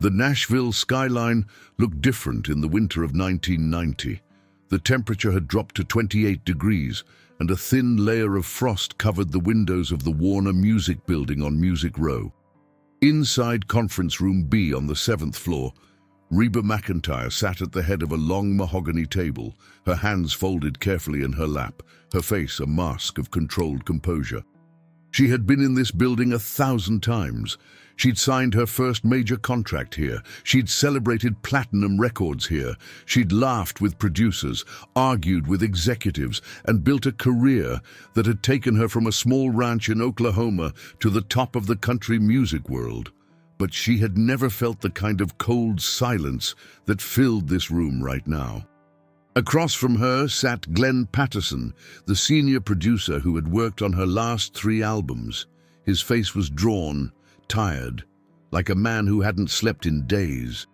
The Nashville skyline looked different in the winter of 1990. The temperature had dropped to 28 degrees, and a thin layer of frost covered the windows of the Warner Music Building on Music Row. Inside Conference Room B on the 7th floor, REBA MCENTIRE sat at the head of a long mahogany table, her hands folded carefully in her lap, her face a mask of controlled composure. She had been in this building 1,000 times. She'd signed her first major contract here. She'd celebrated platinum records here. She'd laughed with producers, argued with executives, and built a career that had taken her from a small ranch in Oklahoma to the top of the country music world. But she had never felt the kind of cold silence that filled this room right now. Across from her sat Glenn Patterson, the senior producer who had worked on her last 3 albums. His face was drawn, tired, like a man who hadn't slept in days.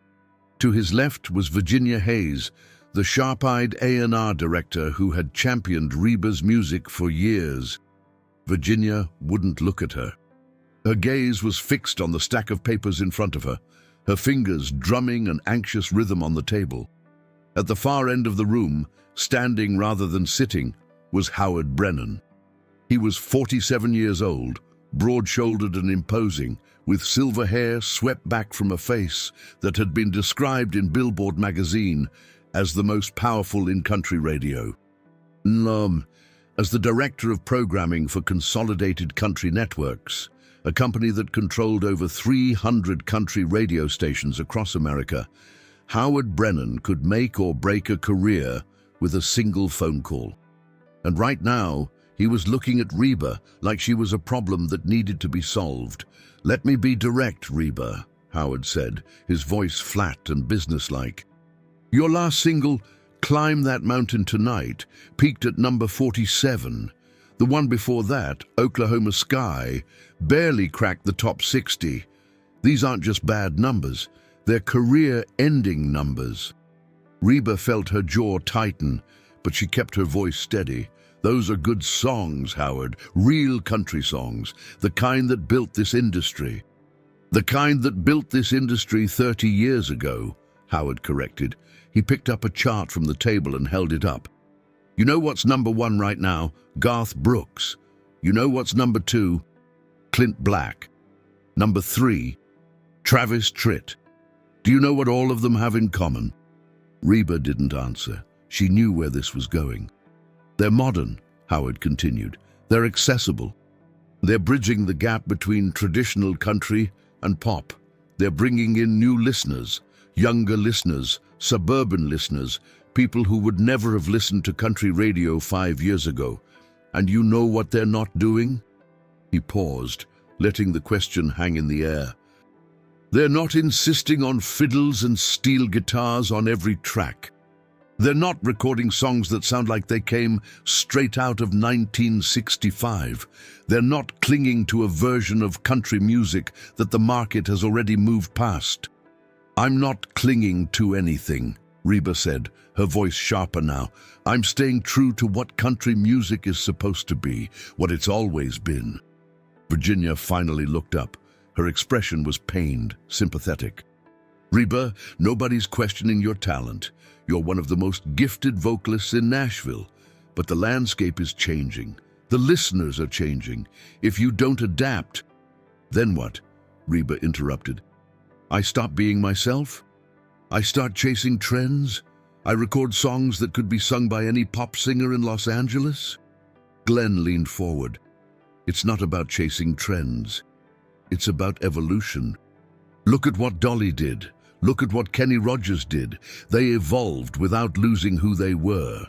To his left was Virginia Hayes, the sharp-eyed A&R director who had championed REBA's music for years. Virginia wouldn't look at her. Her gaze was fixed on the stack of papers in front of her, her fingers drumming an anxious rhythm on the table. At the far end of the room, standing rather than sitting, was Howard Brennan. He was 47 years old, broad-shouldered and imposing, with silver hair swept back from a face that had been described in Billboard magazine as the most powerful in country radio. As the director of programming for Consolidated Country Networks, a company that controlled over 300 country radio stations across America, Howard Brennan could make or break a career with a single phone call. And right now, he was looking at REBA like she was a problem that needed to be solved. "Let me be direct, REBA," Howard said, his voice flat and businesslike. "Your last single, Climb That Mountain Tonight, peaked at number 47. The one before that, Oklahoma Sky, barely cracked the top 60. These aren't just bad numbers. They're career-ending numbers." REBA felt her jaw tighten, but she kept her voice steady. "Those are good songs, Howard, real country songs, the kind that built this industry." "The kind that built this industry 30 years ago," Howard corrected. He picked up a chart from the table and held it up. "You know what's number 1 right now? Garth Brooks. You know what's number 2? Clint Black. Number 3, Travis Tritt. Do you know what all of them have in common?" REBA didn't answer. She knew where this was going. "They're modern," Howard continued. "They're accessible. They're bridging the gap between traditional country and pop. They're bringing in new listeners, younger listeners, suburban listeners, people who would never have listened to country radio 5 years ago. And you know what they're not doing?" He paused, letting the question hang in the air. "They're not insisting on fiddles and steel guitars on every track. They're not recording songs that sound like they came straight out of 1965. They're not clinging to a version of country music that the market has already moved past." "I'm not clinging to anything," REBA said, her voice sharper now. "I'm staying true to what country music is supposed to be, what it's always been." Virginia finally looked up. Her expression was pained, sympathetic. "REBA, nobody's questioning your talent. You're one of the most gifted vocalists in Nashville. But the landscape is changing. The listeners are changing. If you don't adapt..." "Then what?" REBA interrupted. "I stop being myself? I start chasing trends? I record songs that could be sung by any pop singer in Los Angeles?" Glenn leaned forward. "It's not about chasing trends. It's about evolution. Look at what Dolly did. Look at what Kenny Rogers did. They evolved without losing who they were."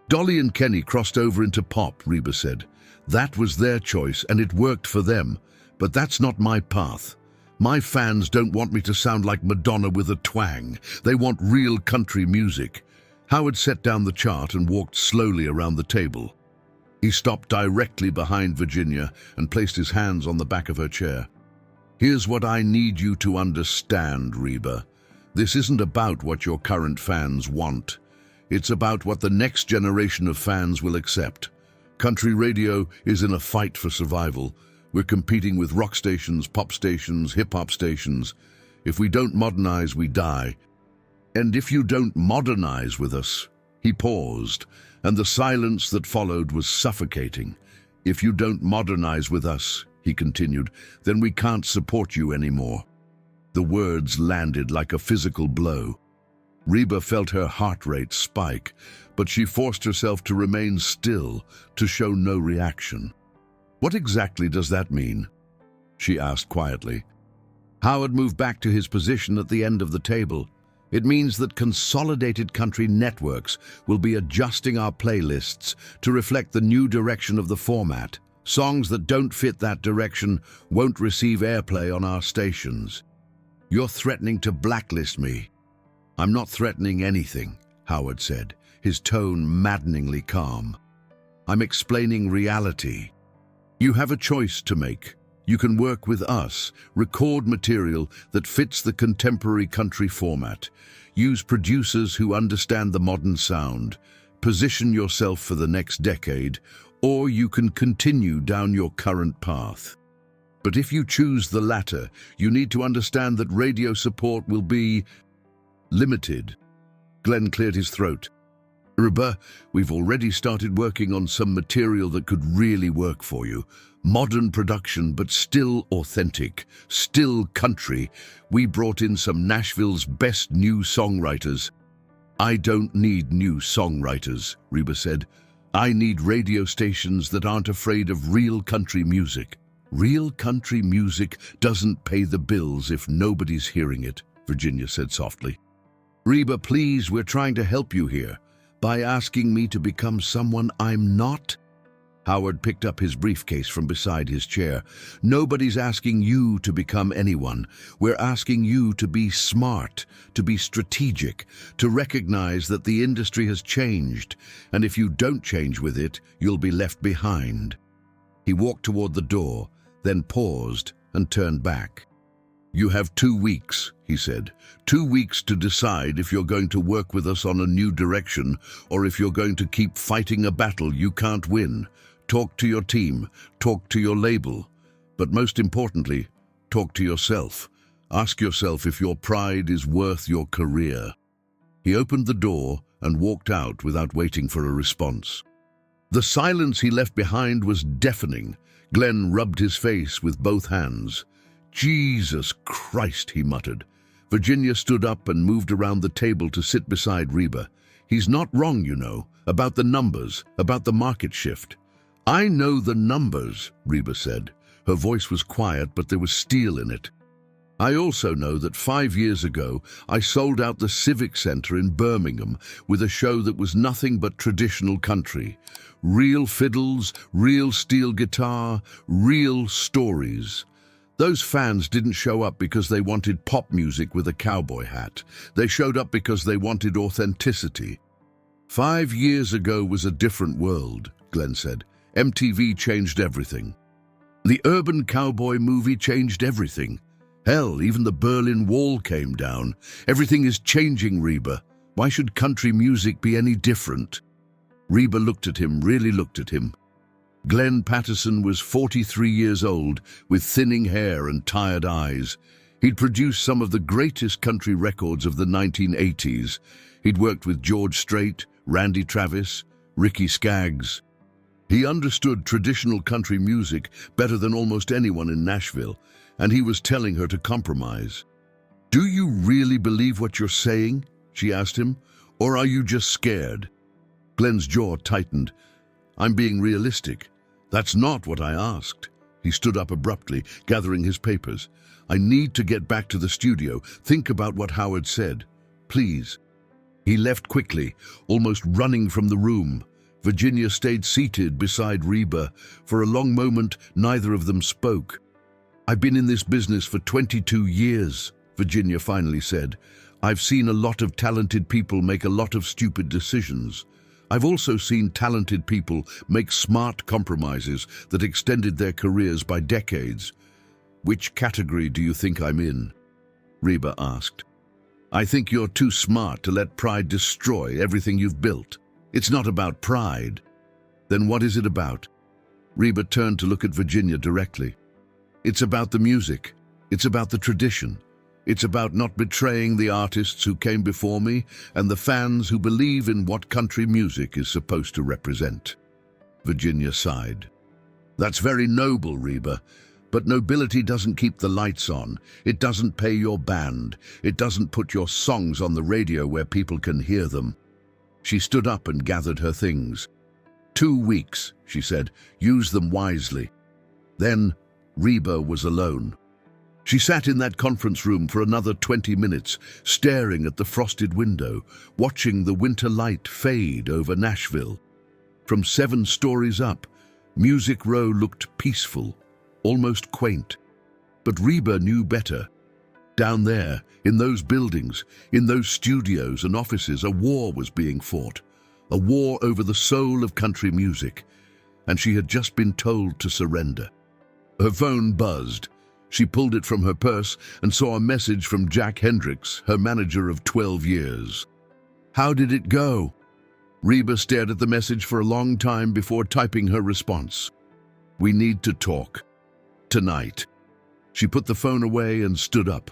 "Dolly and Kenny crossed over into pop," REBA said. "That was their choice and it worked for them. But that's not my path. My fans don't want me to sound like Madonna with a twang. They want real country music." Howard set down the chart and walked slowly around the table. He stopped directly behind Virginia and placed his hands on the back of her chair. "Here's what I need you to understand, REBA. This isn't about what your current fans want. It's about what the next generation of fans will accept. Country radio is in a fight for survival. We're competing with rock stations, pop stations, hip-hop stations. If we don't modernize, we die. And if you don't modernize with us—" He paused, and the silence that followed was suffocating. "If you don't modernize with us," he continued, "then we can't support you anymore." The words landed like a physical blow. Reba felt her heart rate spike, but she forced herself to remain still, to show no reaction. "What exactly does that mean?" she asked quietly. Howard moved back to his position at the end of the table. "It means that Consolidated Country Networks will be adjusting our playlists to reflect the new direction of the format. Songs that don't fit that direction won't receive airplay on our stations." "You're threatening to blacklist me." "I'm not threatening anything," Howard said, his tone maddeningly calm. "I'm explaining reality. You have a choice to make. You can work with us, record material that fits the contemporary country format, use producers who understand the modern sound, position yourself for the next decade, or you can continue down your current path. But if you choose the latter, you need to understand that radio support will be limited." Glenn cleared his throat. "Reba, we've already started working on some material that could really work for you. Modern production, but still authentic, still country. We brought in some Nashville's best new songwriters." "I don't need new songwriters," Reba said. "I need radio stations that aren't afraid of real country music." "Real country music doesn't pay the bills if nobody's hearing it," Virginia said softly. "Reba, please, we're trying to help you here. By asking me to become someone I'm not?" Howard picked up his briefcase from beside his chair. "Nobody's asking you to become anyone. We're asking you to be smart, to be strategic, to recognize that the industry has changed, and if you don't change with it, you'll be left behind." He walked toward the door, then paused and turned back. "You have 2 weeks," he said. 2 weeks to decide if you're going to work with us on a new direction or if you're going to keep fighting a battle you can't win. Talk to your team, talk to your label, but most importantly, talk to yourself. Ask yourself if your pride is worth your career." He opened the door and walked out without waiting for a response. The silence he left behind was deafening. Glenn rubbed his face with both hands. "Jesus Christ," he muttered. Virginia stood up and moved around the table to sit beside Reba. "He's not wrong, you know, about the numbers, about the market shift." "I know the numbers," Reba said. Her voice was quiet, but there was steel in it. "I also know that 5 years ago, I sold out the Civic Center in Birmingham with a show that was nothing but traditional country. Real fiddles, real steel guitar, real stories. Those fans didn't show up because they wanted pop music with a cowboy hat. They showed up because they wanted authenticity." 5 years ago was a different world," Glenn said. "MTV changed everything. The Urban Cowboy movie changed everything. Hell, even the Berlin Wall came down. Everything is changing, Reba. Why should country music be any different?" Reba looked at him, really looked at him. Glenn Patterson was 43 years old, with thinning hair and tired eyes. He'd produced some of the greatest country records of the 1980s. He'd worked with George Strait, Randy Travis, Ricky Skaggs. He understood traditional country music better than almost anyone in Nashville, and he was telling her to compromise. "Do you really believe what you're saying?" she asked him, "or are you just scared?" Glenn's jaw tightened. "I'm being realistic. That's not what I asked." He stood up abruptly, gathering his papers. "I need to get back to the studio. Think about what Howard said. Please." He left quickly, almost running from the room. Virginia stayed seated beside Reba. For a long moment, neither of them spoke. "I've been in this business for 22 years, Virginia finally said. "I've seen a lot of talented people make a lot of stupid decisions. I've also seen talented people make smart compromises that extended their careers by decades." "Which category do you think I'm in?" Reba asked. "I think you're too smart to let pride destroy everything you've built. It's not about pride." "Then what is it about?" Reba turned to look at Virginia directly. "It's about the music. It's about the tradition. It's about not betraying the artists who came before me and the fans who believe in what country music is supposed to represent." Virginia sighed. "That's very noble, Reba. But nobility doesn't keep the lights on. It doesn't pay your band. It doesn't put your songs on the radio where people can hear them." She stood up and gathered her things. 2 weeks, she said. Use them wisely. Then Reba was alone. She sat in that conference room for another 20 minutes, staring at the frosted window, watching the winter light fade over Nashville. From 7 stories up, Music Row looked peaceful, almost quaint. But Reba knew better. Down there, in those buildings, in those studios and offices, a war was being fought. A war over the soul of country music. And she had just been told to surrender. Her phone buzzed. She pulled it from her purse and saw a message from Jack Hendricks, her manager of 12 years. "How did it go?" Reba stared at the message for a long time before typing her response. "We need to talk. Tonight." She put the phone away and stood up.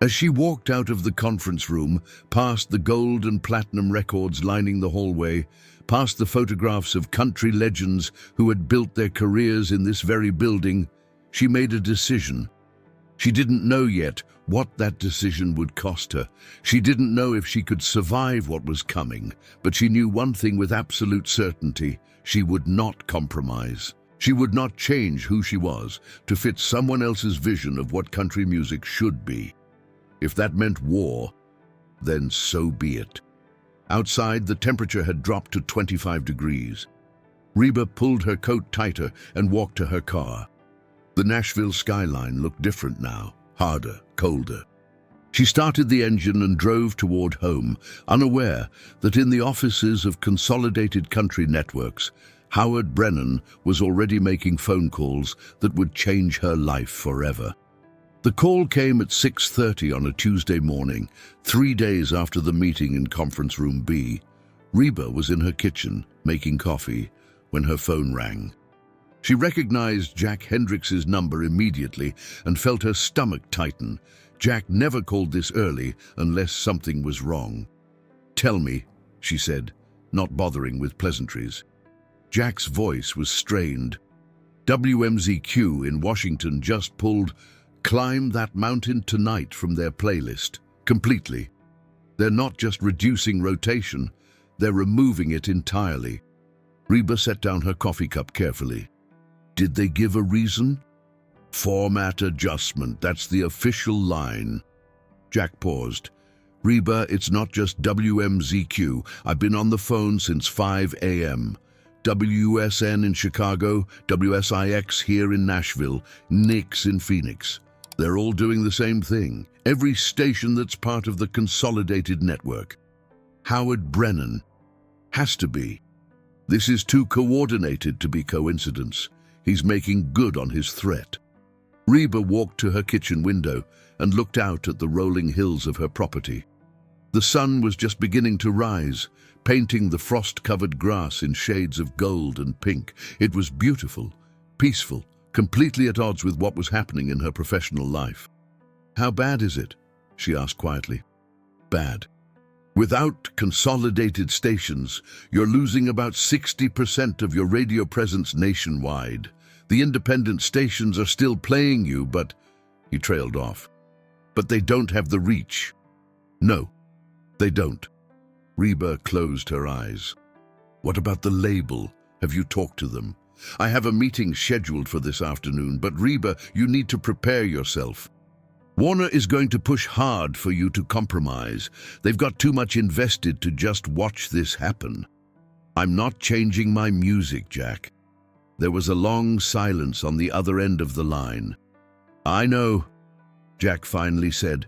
As she walked out of the conference room, past the gold and platinum records lining the hallway, past the photographs of country legends who had built their careers in this very building, she made a decision. She didn't know yet what that decision would cost her. She didn't know if she could survive what was coming, but she knew one thing with absolute certainty: she would not compromise. She would not change who she was to fit someone else's vision of what country music should be. If that meant war, then so be it. Outside, the temperature had dropped to 25 degrees. Reba pulled her coat tighter and walked to her car. The Nashville skyline looked different now, harder, colder. She started the engine and drove toward home, unaware that in the offices of Consolidated Country Networks, Howard Brennan was already making phone calls that would change her life forever. The call came at 6:30 on a Tuesday morning, 3 days after the meeting in Conference Room B. Reba was in her kitchen, making coffee, when her phone rang. She recognized Jack Hendricks's number immediately and felt her stomach tighten. Jack never called this early unless something was wrong. "Tell me," she said, not bothering with pleasantries. Jack's voice was strained. WMZQ in Washington just pulled "Climb That Mountain Tonight" from their playlist, completely. They're not just reducing rotation, they're removing it entirely. Reba set down her coffee cup carefully. Did they give a reason? "Format adjustment, that's the official line." Jack paused. "Reba, it's not just WMZQ. I've been on the phone since 5 a.m. WSN in Chicago, WSIX here in Nashville, Nix in Phoenix. They're all doing the same thing. Every station that's part of the Consolidated Network. Howard Brennan. Has to be. This is too coordinated to be coincidence. He's making good on his threat." Reba walked to her kitchen window and looked out at the rolling hills of her property. The sun was just beginning to rise, painting the frost-covered grass in shades of gold and pink. It was beautiful, peaceful, completely at odds with what was happening in her professional life. "How bad is it?" she asked quietly. "Bad. Without consolidated stations, you're losing about 60% of your radio presence nationwide. The independent stations are still playing you, but..." He trailed off. "But they don't have the reach." "No, they don't." Reba closed her eyes. "What about the label? Have you talked to them?" "I have a meeting scheduled for this afternoon, but Reba, you need to prepare yourself. Warner is going to push hard for you to compromise. They've got too much invested to just watch this happen." "I'm not changing my music, Jack." There was a long silence on the other end of the line. "I know," Jack finally said.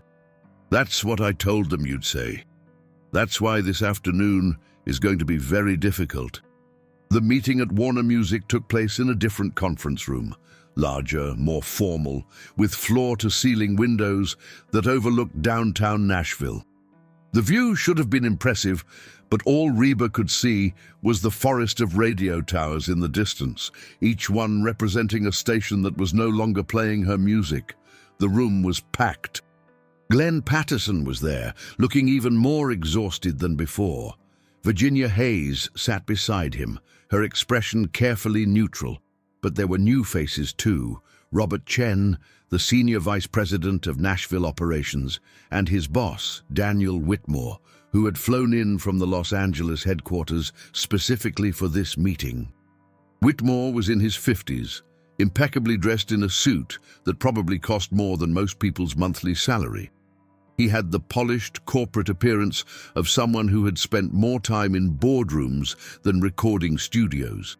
"That's what I told them you'd say. That's why this afternoon is going to be very difficult." The meeting at Warner Music took place in a different conference room, larger, more formal, with floor-to-ceiling windows that overlooked downtown Nashville. The view should have been impressive, but all Reba could see was the forest of radio towers in the distance, each one representing a station that was no longer playing her music. The room was packed. Glenn Patterson was there, looking even more exhausted than before. Virginia Hayes sat beside him, her expression carefully neutral. But there were new faces too. Robert Chen, the senior vice president of Nashville operations, and his boss, Daniel Whitmore, who had flown in from the Los Angeles headquarters specifically for this meeting. Whitmore was in his 50s, impeccably dressed in a suit that probably cost more than most people's monthly salary. He had the polished corporate appearance of someone who had spent more time in boardrooms than recording studios.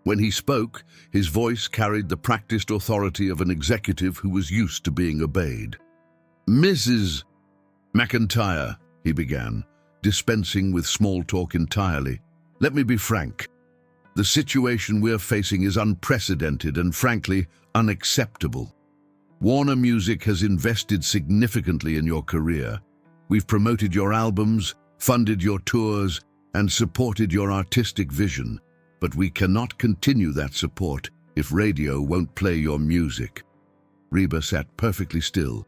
When he spoke, his voice carried the practiced authority of an executive who was used to being obeyed. "Mrs. McEntire," he began, dispensing with small talk entirely. "Let me be frank. The situation we're facing is unprecedented and, frankly, unacceptable. Warner Music has invested significantly in your career. We've promoted your albums, funded your tours, and supported your artistic vision. But we cannot continue that support if radio won't play your music." Reba sat perfectly still.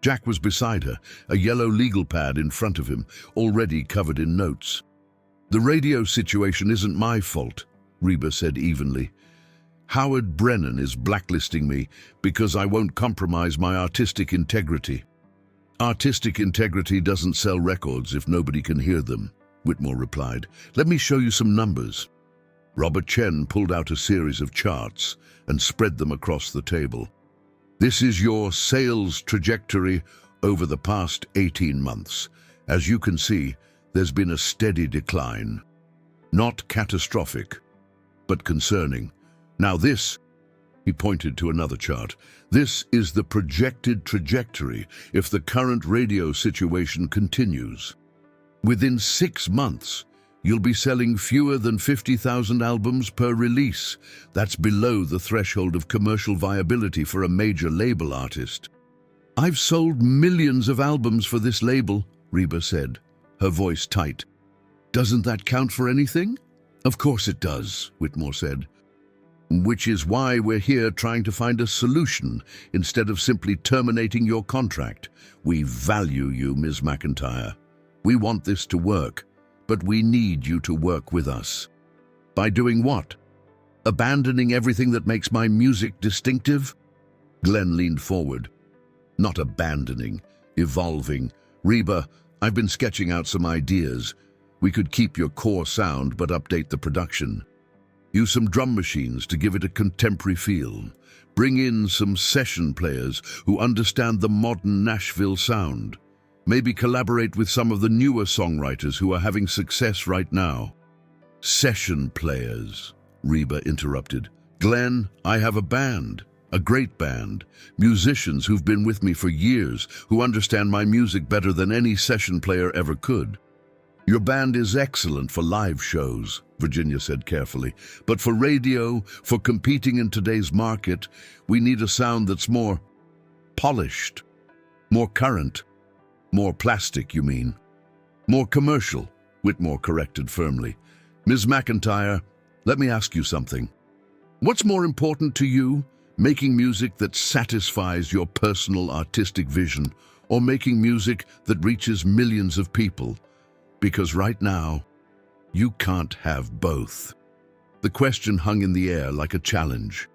Jack was beside her, a yellow legal pad in front of him, already covered in notes. "The radio situation isn't my fault," Reba said evenly. "Howard Brennan is blacklisting me because I won't compromise my artistic integrity." "Artistic integrity doesn't sell records if nobody can hear them," Whitmore replied. "Let me show you some numbers." Robert Chen pulled out a series of charts and spread them across the table. "This is your sales trajectory over the past 18 months. As you can see, there's been a steady decline. Not catastrophic, but concerning. Now this," he pointed to another chart, "this is the projected trajectory if the current radio situation continues. Within 6 months, you'll be selling fewer than 50,000 albums per release. That's below the threshold of commercial viability for a major label artist." "I've sold millions of albums for this label," Reba said, her voice tight. "Doesn't that count for anything?" "Of course it does," Whitmore said. "Which is why we're here trying to find a solution instead of simply terminating your contract. We value you, Ms. McEntire. We want this to work, but we need you to work with us." "By doing what? Abandoning everything that makes my music distinctive?" Glenn leaned forward. "Not abandoning, evolving. Reba, I've been sketching out some ideas. We could keep your core sound but update the production. Use some drum machines to give it a contemporary feel. Bring in some session players who understand the modern Nashville sound. Maybe collaborate with some of the newer songwriters who are having success right now." "Session players," Reba interrupted. "Glenn, I have a band, a great band. Musicians who've been with me for years, who understand my music better than any session player ever could." "Your band is excellent for live shows," Virginia said carefully. "But for radio, for competing in today's market, we need a sound that's more polished, more current." "More plastic, you mean?" "More commercial," Whitmore corrected firmly. "Ms. McEntire, let me ask you something. What's more important to you, making music that satisfies your personal artistic vision, or making music that reaches millions of people? Because right now, you can't have both." The question hung in the air like a challenge.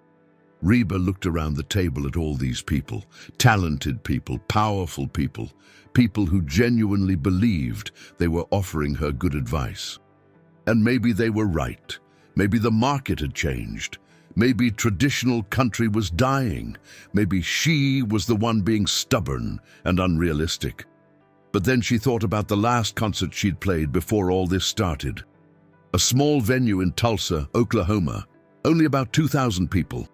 Reba looked around the table at all these people, talented people, powerful people, people who genuinely believed they were offering her good advice. And maybe they were right. Maybe the market had changed. Maybe traditional country was dying. Maybe she was the one being stubborn and unrealistic. But then she thought about the last concert she'd played before all this started. A small venue in Tulsa, Oklahoma, only about 2,000 people.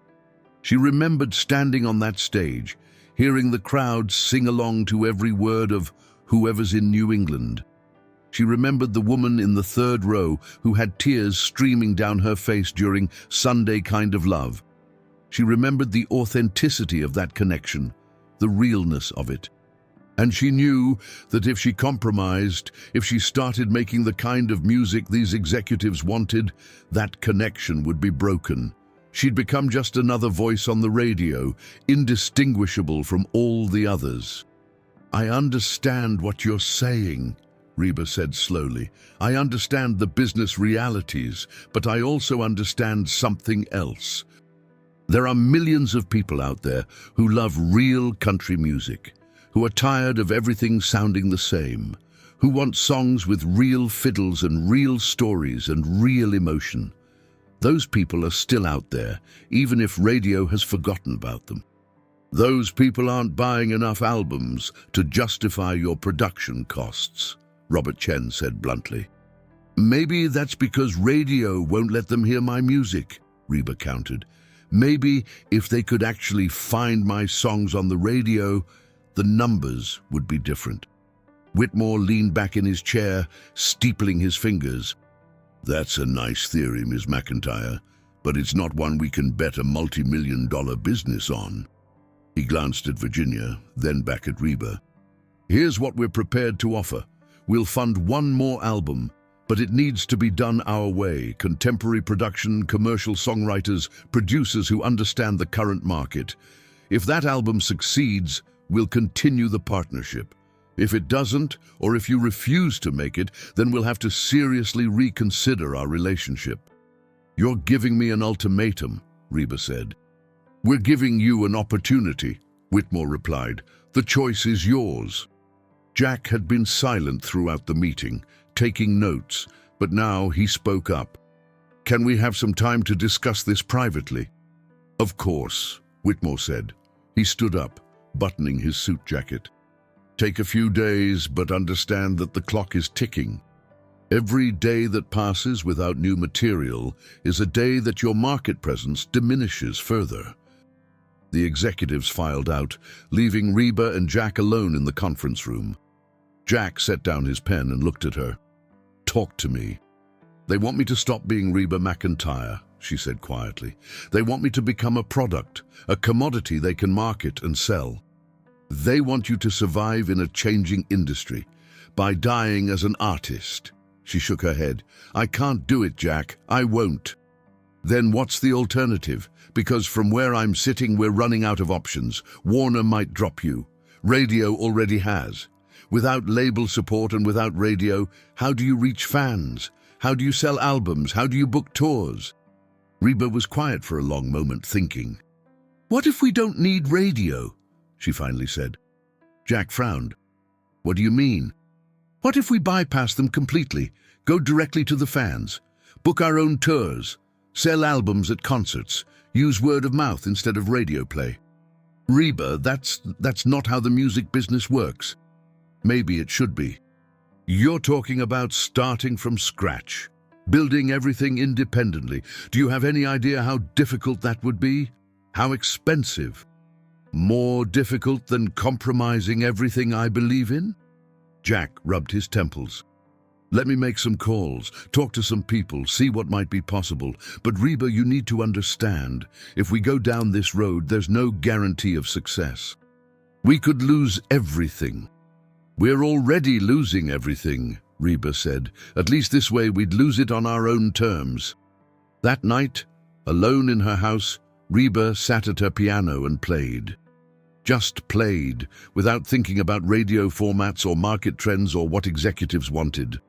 She remembered standing on that stage, hearing the crowd sing along to every word of Whoever's in New England. She remembered the woman in the third row who had tears streaming down her face during Sunday Kind of Love. She remembered the authenticity of that connection, the realness of it. And she knew that if she compromised, if she started making the kind of music these executives wanted, that connection would be broken. She'd become just another voice on the radio, indistinguishable from all the others. I understand what you're saying, Reba said slowly. I understand the business realities, but I also understand something else. There are millions of people out there who love real country music, who are tired of everything sounding the same, who want songs with real fiddles and real stories and real emotion. Those people are still out there, even if radio has forgotten about them. Those people aren't buying enough albums to justify your production costs, Robert Chen said bluntly. Maybe that's because radio won't let them hear my music, Reba countered. Maybe if they could actually find my songs on the radio, the numbers would be different. Whitmore leaned back in his chair, steepling his fingers. That's a nice theory, Ms. McEntire, but it's not one we can bet a multi-million-dollar business on. He glanced at Virginia, then back at Reba. Here's what we're prepared to offer. We'll fund one more album, but it needs to be done our way. Contemporary production, commercial songwriters, producers who understand the current market. If that album succeeds, we'll continue the partnership. If it doesn't, or if you refuse to make it, then we'll have to seriously reconsider our relationship. You're giving me an ultimatum, Reba said. We're giving you an opportunity, Whitmore replied. The choice is yours. Jack had been silent throughout the meeting, taking notes, but now he spoke up. Can we have some time to discuss this privately? Of course, Whitmore said. He stood up, buttoning his suit jacket. Take a few days, but understand that the clock is ticking. Every day that passes without new material is a day that your market presence diminishes further. The executives filed out, leaving Reba and Jack alone in the conference room. Jack set down his pen and looked at her. Talk to me. They want me to stop being Reba McEntire, she said quietly. They want me to become a product, a commodity they can market and sell. They want you to survive in a changing industry, by dying as an artist. She shook her head. I can't do it, Jack. I won't. Then what's the alternative? Because from where I'm sitting, we're running out of options. Warner might drop you. Radio already has. Without label support and without radio, how do you reach fans? How do you sell albums? How do you book tours? Reba was quiet for a long moment, thinking. What if we don't need radio? She finally said. Jack frowned. What do you mean? What if we bypass them completely, go directly to the fans, book our own tours, sell albums at concerts, use word of mouth instead of radio play? Reba, that's not how the music business works. Maybe it should be. You're talking about starting from scratch, building everything independently. Do you have any idea how difficult that would be? How expensive? More difficult than compromising everything I believe in? Jack rubbed his temples. Let me make some calls, talk to some people, see what might be possible. But Reba, you need to understand, if we go down this road, there's no guarantee of success. We could lose everything. We're already losing everything, Reba said. At least this way we'd lose it on our own terms. That night, alone in her house, Reba sat at her piano and played. Just played, without thinking about radio formats or market trends or what executives wanted.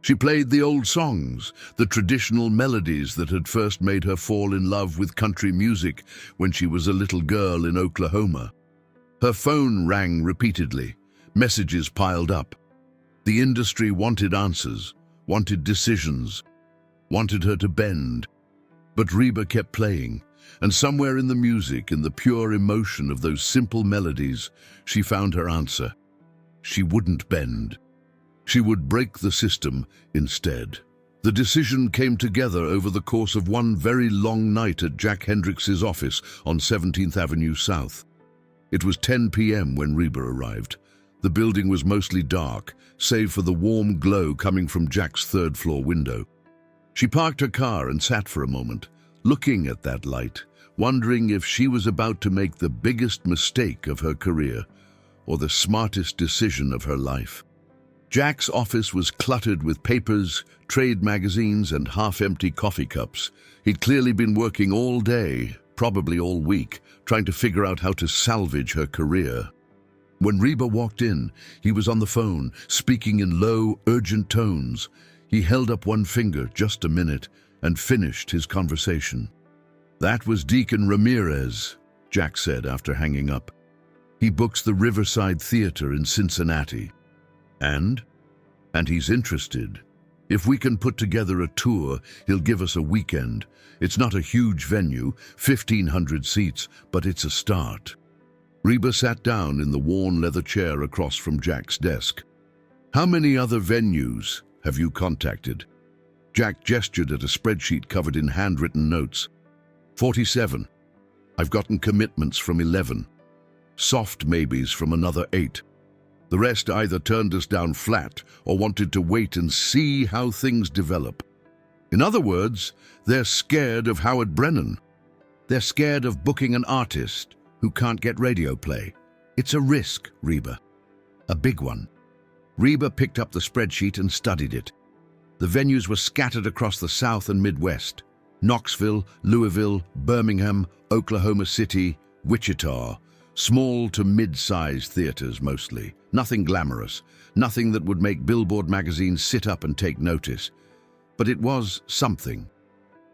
She played the old songs, the traditional melodies that had first made her fall in love with country music when she was a little girl in Oklahoma. Her phone rang repeatedly. Messages piled up. The industry wanted answers, wanted decisions, wanted her to bend. But Reba kept playing, and somewhere in the music, in the pure emotion of those simple melodies, she found her answer. She wouldn't bend. She would break the system instead. The decision came together over the course of one very long night at Jack Hendrix's office on 17th Avenue South. It was 10 p.m. when Reba arrived. The building was mostly dark, save for the warm glow coming from Jack's third-floor window. She parked her car and sat for a moment, looking at that light, wondering if she was about to make the biggest mistake of her career, or the smartest decision of her life. Jack's office was cluttered with papers, trade magazines, and half-empty coffee cups. He'd clearly been working all day, probably all week, trying to figure out how to salvage her career. When Reba walked in, he was on the phone, speaking in low, urgent tones. He held up one finger, just a minute, and finished his conversation. "That was Deacon Ramirez," Jack said after hanging up. "He books the Riverside Theater in Cincinnati. And he's interested. If we can put together a tour, he'll give us a weekend. It's not a huge venue, 1,500 seats, but it's a start." Reba sat down in the worn leather chair across from Jack's desk. "How many other venues have you contacted?" Jack gestured at a spreadsheet covered in handwritten notes. 47. I've gotten commitments from 11. Soft maybes from another 8. The rest either turned us down flat or wanted to wait and see how things develop. In other words, they're scared of Howard Brennan. They're scared of booking an artist who can't get radio play. It's a risk, Reba. A big one. Reba picked up the spreadsheet and studied it. The venues were scattered across the South and Midwest. Knoxville, Louisville, Birmingham, Oklahoma City, Wichita. Small to mid-sized theaters mostly. Nothing glamorous. Nothing that would make Billboard magazines sit up and take notice. But it was something.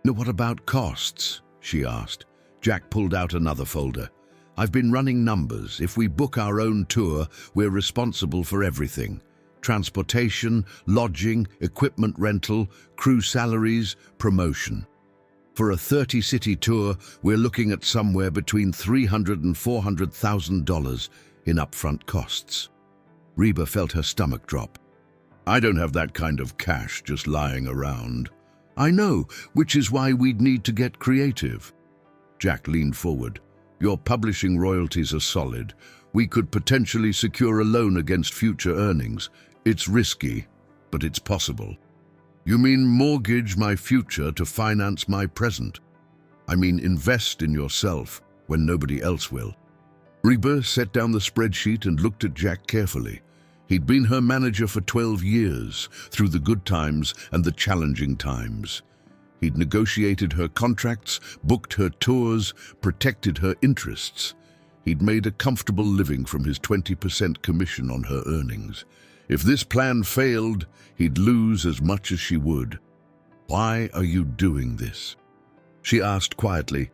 "Now, what about costs?" she asked. Jack pulled out another folder. "I've been running numbers. If we book our own tour, we're responsible for everything. Transportation, lodging, equipment rental, crew salaries, promotion. For a 30-city tour, we're looking at somewhere between $300,000 and $400,000 in upfront costs." Reba felt her stomach drop. "I don't have that kind of cash just lying around." "I know, which is why we'd need to get creative." Jack leaned forward. "Your publishing royalties are solid. We could potentially secure a loan against future earnings. It's risky, but it's possible." "You mean mortgage my future to finance my present?" "I mean invest in yourself when nobody else will." Reba set down the spreadsheet and looked at Jack carefully. He'd been her manager for 12 years, through the good times and the challenging times. He'd negotiated her contracts, booked her tours, protected her interests. He'd made a comfortable living from his 20% commission on her earnings. If this plan failed, he'd lose as much as she would. "Why are you doing this?" she asked quietly.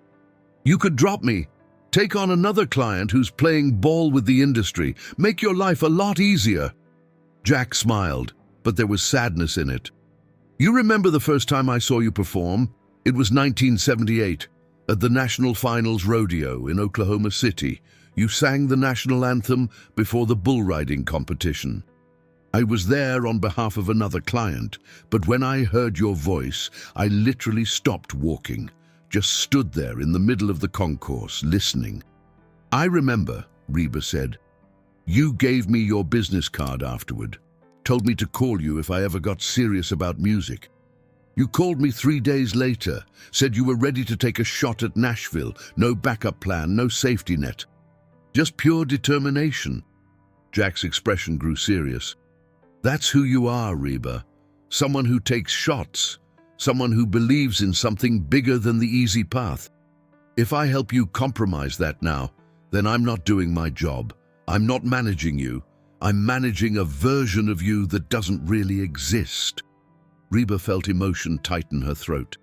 "You could drop me. Take on another client who's playing ball with the industry. Make your life a lot easier." Jack smiled, but there was sadness in it. "You remember the first time I saw you perform? It was 1978, at the National Finals Rodeo in Oklahoma City. You sang the national anthem before the bull riding competition. I was there on behalf of another client, but when I heard your voice, I literally stopped walking, just stood there in the middle of the concourse, listening." "I remember," Reba said. "You gave me your business card afterward, told me to call you if I ever got serious about music. You called me 3 days later, said you were ready to take a shot at Nashville, no backup plan, no safety net. Just pure determination." Jack's expression grew serious. "That's who you are, Reba. Someone who takes shots. Someone who believes in something bigger than the easy path. If I help you compromise that now, then I'm not doing my job. I'm not managing you. I'm managing a version of you that doesn't really exist." Reba felt emotion tighten her throat.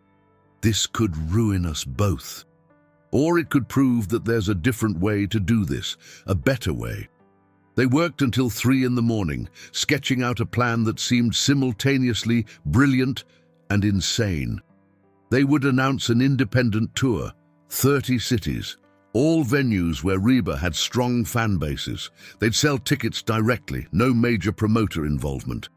This could ruin us both. Or it could prove that there's a different way to do this, a better way. They worked until 3 in the morning, sketching out a plan that seemed simultaneously brilliant and insane. They would announce an independent tour, 30 cities, all venues where Reba had strong fan bases. They'd sell tickets directly, no major promoter involvement.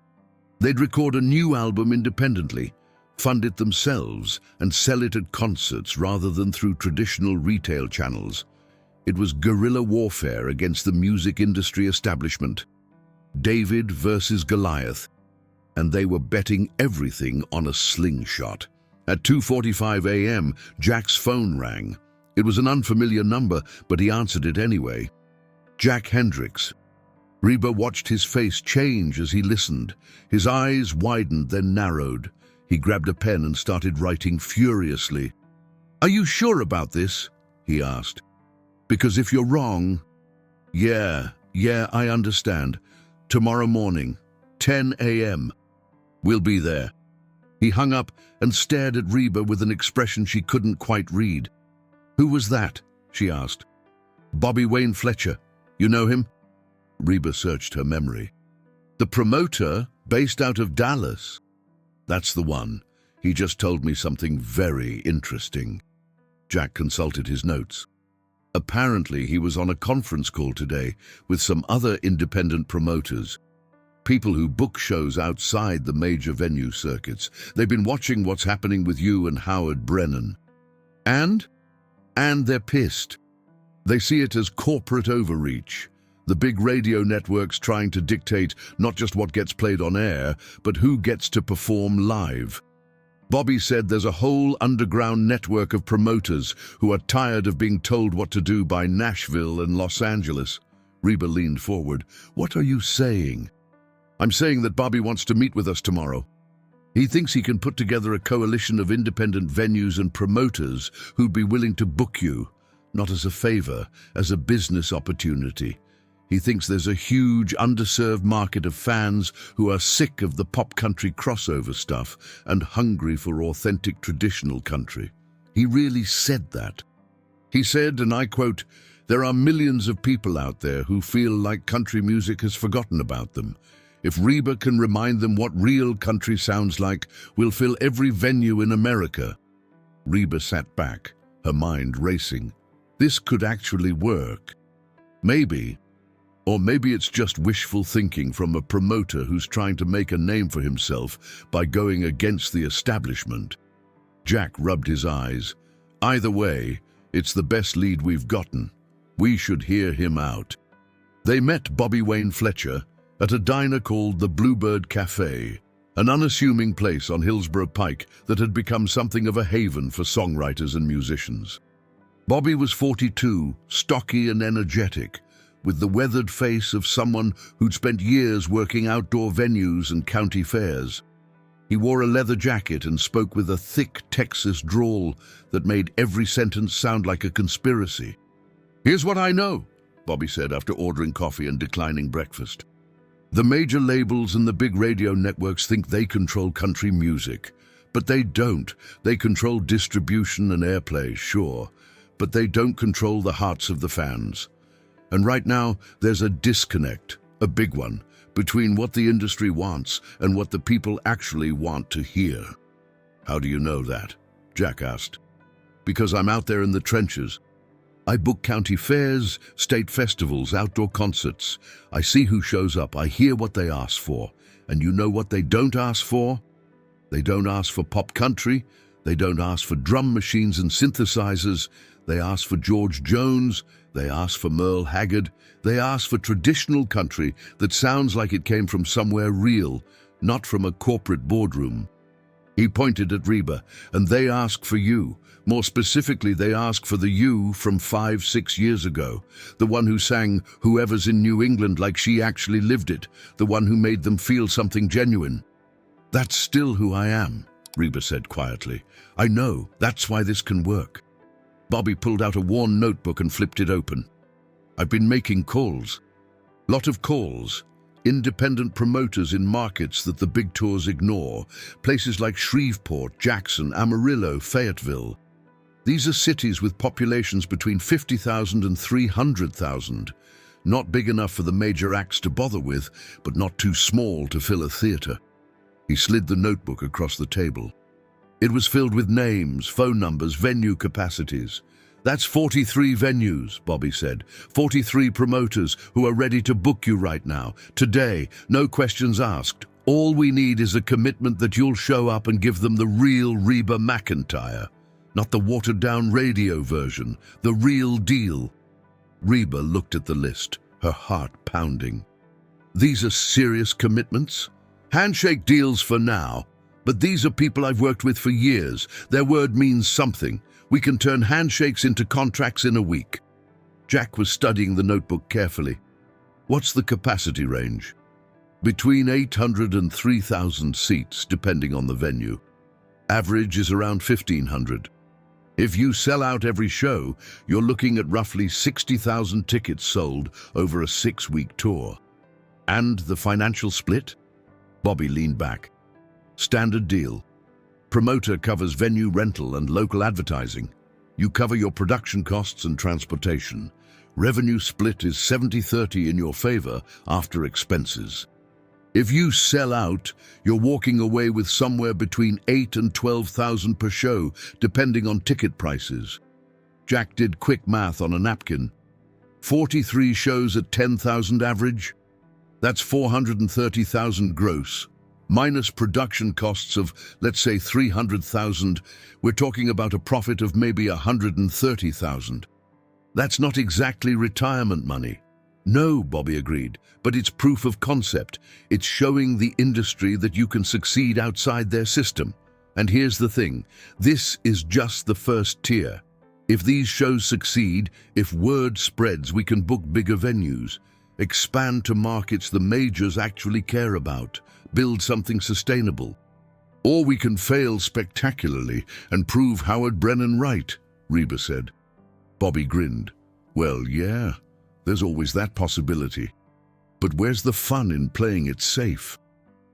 They'd record a new album independently, fund it themselves, and sell it at concerts rather than through traditional retail channels. It was guerrilla warfare against the music industry establishment. David versus Goliath. And they were betting everything on a slingshot. At 2:45 a.m., Jack's phone rang. It was an unfamiliar number, but he answered it anyway. Jack Hendricks. Reba watched his face change as he listened. His eyes widened, then narrowed. He grabbed a pen and started writing furiously. "Are you sure about this?" he asked. "Because if you're wrong..." "Yeah, Yeah, I understand. Tomorrow morning, 10 a.m. We'll be there. He hung up and stared at Reba with an expression she couldn't quite read. Who was that? She asked. Bobby Wayne Fletcher. You know him? Reba searched her memory. The promoter, based out of Dallas. That's the one. He just told me something very interesting. Jack consulted his notes. Apparently, he was on a conference call today with some other independent promoters. People who book shows outside the major venue circuits. They've been watching what's happening with you and Howard Brennan. And they're pissed. They see it as corporate overreach. The big radio networks trying to dictate not just what gets played on air, but who gets to perform live. Bobby said there's a whole underground network of promoters who are tired of being told what to do by Nashville and Los Angeles. Reba leaned forward. What are you saying? I'm saying that Bobby wants to meet with us tomorrow. He thinks he can put together a coalition of independent venues and promoters who'd be willing to book you, not as a favor, as a business opportunity. He thinks there's a huge underserved market of fans who are sick of the pop country crossover stuff and hungry for authentic traditional country. He really said that. He said, and I quote, "There are millions of people out there who feel like country music has forgotten about them. If Reba can remind them what real country sounds like, we'll fill every venue in America." Reba sat back, her mind racing. This could actually work. Maybe. Or maybe it's just wishful thinking from a promoter who's trying to make a name for himself by going against the establishment. Jack rubbed his eyes. Either way, it's the best lead we've gotten. We should hear him out. They met Bobby Wayne Fletcher at a diner called the Bluebird Cafe, an unassuming place on Hillsborough Pike that had become something of a haven for songwriters and musicians. Bobby was 42, stocky and energetic, with the weathered face of someone who'd spent years working outdoor venues and county fairs. He wore a leather jacket and spoke with a thick Texas drawl that made every sentence sound like a conspiracy. "Here's what I know," Bobby said after ordering coffee and declining breakfast. "The major labels and the big radio networks think they control country music, but they don't. They control distribution and airplay, sure, but they don't control the hearts of the fans. And right now, there's a disconnect, a big one, between what the industry wants and what the people actually want to hear." "How do you know that?" Jack asked. "Because I'm out there in the trenches. I book county fairs, state festivals, outdoor concerts. I see who shows up, I hear what they ask for. And you know what they don't ask for? They don't ask for pop country. They don't ask for drum machines and synthesizers. They ask for George Jones. They ask for Merle Haggard. They ask for traditional country that sounds like it came from somewhere real, not from a corporate boardroom." He pointed at Reba. "And they ask for you. More specifically, they ask for the you from 5-6 years ago. The one who sang Whoever's in New England like she actually lived it. The one who made them feel something genuine." "That's still who I am," Reba said quietly. "I know. That's why this can work." Bobby pulled out a worn notebook and flipped it open. "I've been making calls. Lot of calls. Independent promoters in markets that the big tours ignore. Places like Shreveport, Jackson, Amarillo, Fayetteville. These are cities with populations between 50,000 and 300,000. Not big enough for the major acts to bother with, but not too small to fill a theater." He slid the notebook across the table. It was filled with names, phone numbers, venue capacities. "That's 43 venues," Bobby said. 43 promoters who are ready to book you right now. Today, no questions asked. All we need is a commitment that you'll show up and give them the real Reba McEntire. Not the watered-down radio version, the real deal. Reba looked at the list, her heart pounding. "These are serious commitments? Handshake deals for now. But these are people I've worked with for years. Their word means something. We can turn handshakes into contracts in a week." Jack was studying the notebook carefully. "What's the capacity range?" "Between 800 and 3,000 seats, depending on the venue. Average is around 1,500. If you sell out every show, you're looking at roughly 60,000 tickets sold over a 6-week tour. And the financial split? Bobby leaned back. Standard deal. Promoter covers venue rental and local advertising. You cover your production costs and transportation. Revenue split is 70-30 in your favor after expenses. If you sell out, you're walking away with somewhere between 8,000 and 12,000 per show, depending on ticket prices. Jack did quick math on a napkin. 43 shows at 10,000 average? That's 430,000 gross. Minus production costs of, let's say, 300,000, we're talking about a profit of maybe 130,000. That's not exactly retirement money. No, Bobby agreed, but it's proof of concept. It's showing the industry that you can succeed outside their system. And here's the thing, this is just the first tier. If these shows succeed, if word spreads, we can book bigger venues, expand to markets the majors actually care about, build something sustainable. Or we can fail spectacularly and prove Howard Brennan right, Reba said. Bobby grinned. Well, yeah. There's always that possibility. But where's the fun in playing it safe?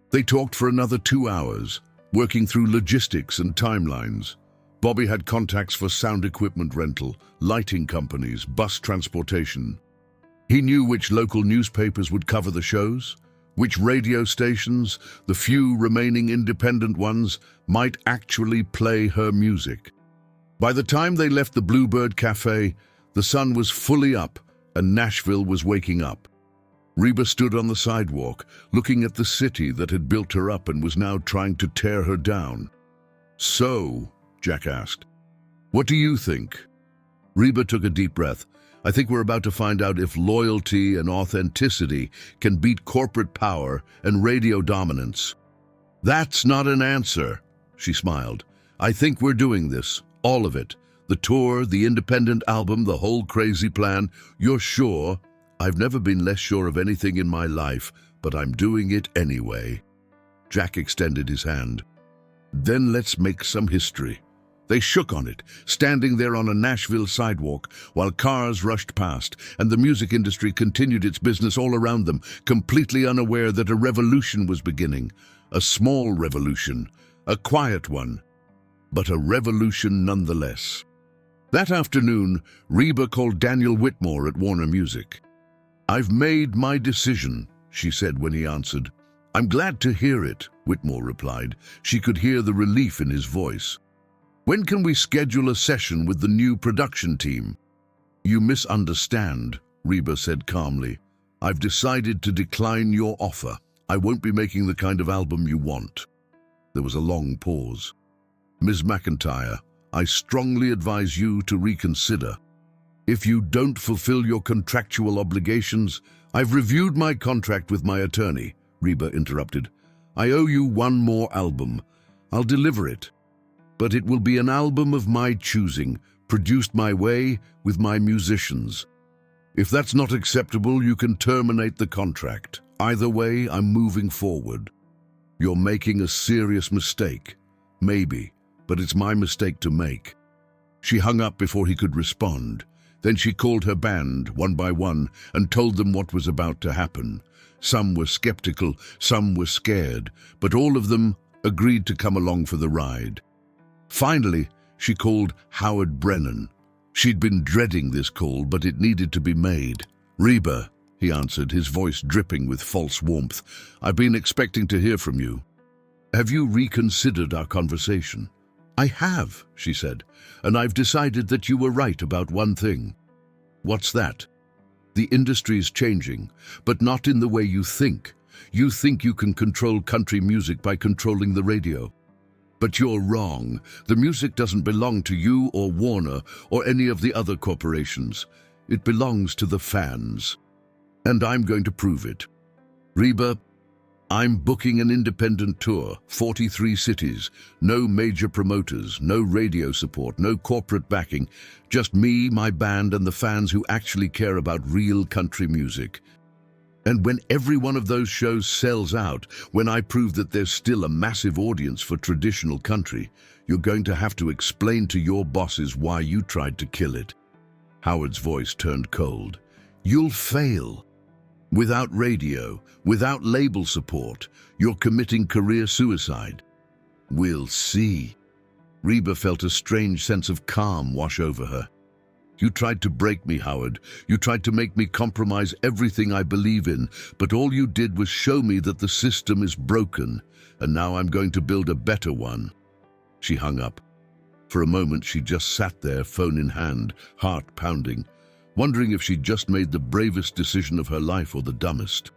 They talked for another 2 hours, working through logistics and timelines. Bobby had contacts for sound equipment rental, lighting companies, bus transportation. He knew which local newspapers would cover the shows, which radio stations, the few remaining independent ones, might actually play her music. By the time they left the Bluebird Cafe, the sun was fully up, and Nashville was waking up. Reba stood on the sidewalk, looking at the city that had built her up and was now trying to tear her down. So, Jack asked, what do you think? Reba took a deep breath. I think we're about to find out if loyalty and authenticity can beat corporate power and radio dominance. That's not an answer, she smiled. I think we're doing this, all of it. The tour, the independent album, the whole crazy plan. You're sure? I've never been less sure of anything in my life, but I'm doing it anyway. Jack extended his hand. Then let's make some history. They shook on it, standing there on a Nashville sidewalk, while cars rushed past, and the music industry continued its business all around them, completely unaware that a revolution was beginning. A small revolution, a quiet one, but a revolution nonetheless. That afternoon, Reba called Daniel Whitmore at Warner Music. I've made my decision, she said when he answered. I'm glad to hear it, Whitmore replied. She could hear the relief in his voice. When can we schedule a session with the new production team? You misunderstand, Reba said calmly. I've decided to decline your offer. I won't be making the kind of album you want. There was a long pause. Ms. McEntire, I strongly advise you to reconsider. If you don't fulfill your contractual obligations, I've reviewed my contract with my attorney, Reba interrupted. I owe you one more album. I'll deliver it. But it will be an album of my choosing, produced my way with my musicians. If that's not acceptable, you can terminate the contract. Either way, I'm moving forward. You're making a serious mistake. Maybe. But it's my mistake to make. She hung up before he could respond. Then she called her band, one by one, and told them what was about to happen. Some were skeptical, some were scared, but all of them agreed to come along for the ride. Finally, she called Howard Brennan. She'd been dreading this call, but it needed to be made. Reba, he answered, his voice dripping with false warmth. I've been expecting to hear from you. Have you reconsidered our conversation? I have, she said, and I've decided that you were right about one thing. What's that? The industry's changing, but not in the way you think. You think you can control country music by controlling the radio. But you're wrong. The music doesn't belong to you or Warner or any of the other corporations. It belongs to the fans. And I'm going to prove it. Reba, I'm booking an independent tour, 43 cities, no major promoters, no radio support, no corporate backing, just me, my band, and the fans who actually care about real country music. And when every one of those shows sells out, when I prove that there's still a massive audience for traditional country, you're going to have to explain to your bosses why you tried to kill it." Howard's voice turned cold. "You'll fail. Without radio, without label support, you're committing career suicide." "We'll see." Reba felt a strange sense of calm wash over her. "You tried to break me, Howard. You tried to make me compromise everything I believe in, but all you did was show me that the system is broken, and now I'm going to build a better one." She hung up. For a moment, she just sat there, phone in hand, heart pounding, wondering if she'd just made the bravest decision of her life or the dumbest.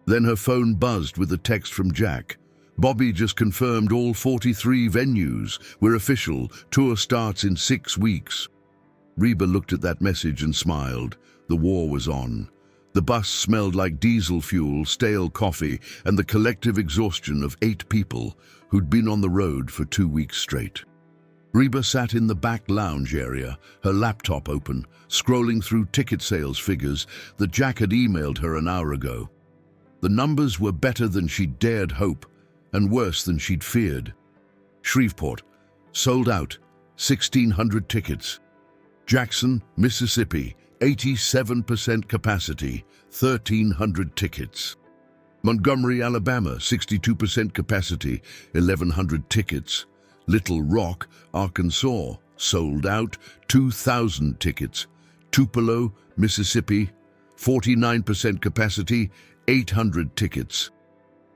Then her phone buzzed with a text from Jack. "Bobby just confirmed all 43 venues. We're official. Tour starts in 6 weeks." Reba looked at that message and smiled. The war was on. The bus smelled like diesel fuel, stale coffee, and the collective exhaustion of 8 people who'd been on the road for 2 weeks straight. Reba sat in the back lounge area, her laptop open, scrolling through ticket sales figures that Jack had emailed her an hour ago. The numbers were better than she'd dared hope, and worse than she'd feared. Shreveport, sold out, 1,600 tickets. Jackson, Mississippi, 87% capacity, 1,300 tickets. Montgomery, Alabama, 62% capacity, 1,100 tickets. Little Rock, Arkansas, sold out, 2,000 tickets. Tupelo, Mississippi, 49% capacity, 800 tickets.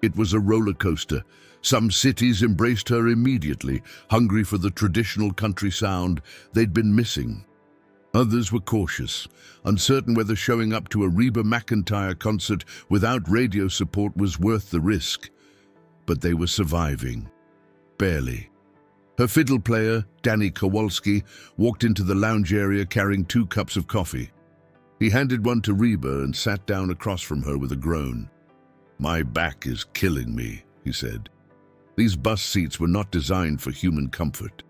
It was a roller coaster. Some cities embraced her immediately, hungry for the traditional country sound they'd been missing. Others were cautious, uncertain whether showing up to a Reba McEntire concert without radio support was worth the risk. But they were surviving. Barely. Her fiddle player, Danny Kowalski, walked into the lounge area carrying 2 cups of coffee. He handed one to Reba and sat down across from her with a groan. "My back is killing me," he said. These bus seats were not designed for human comfort.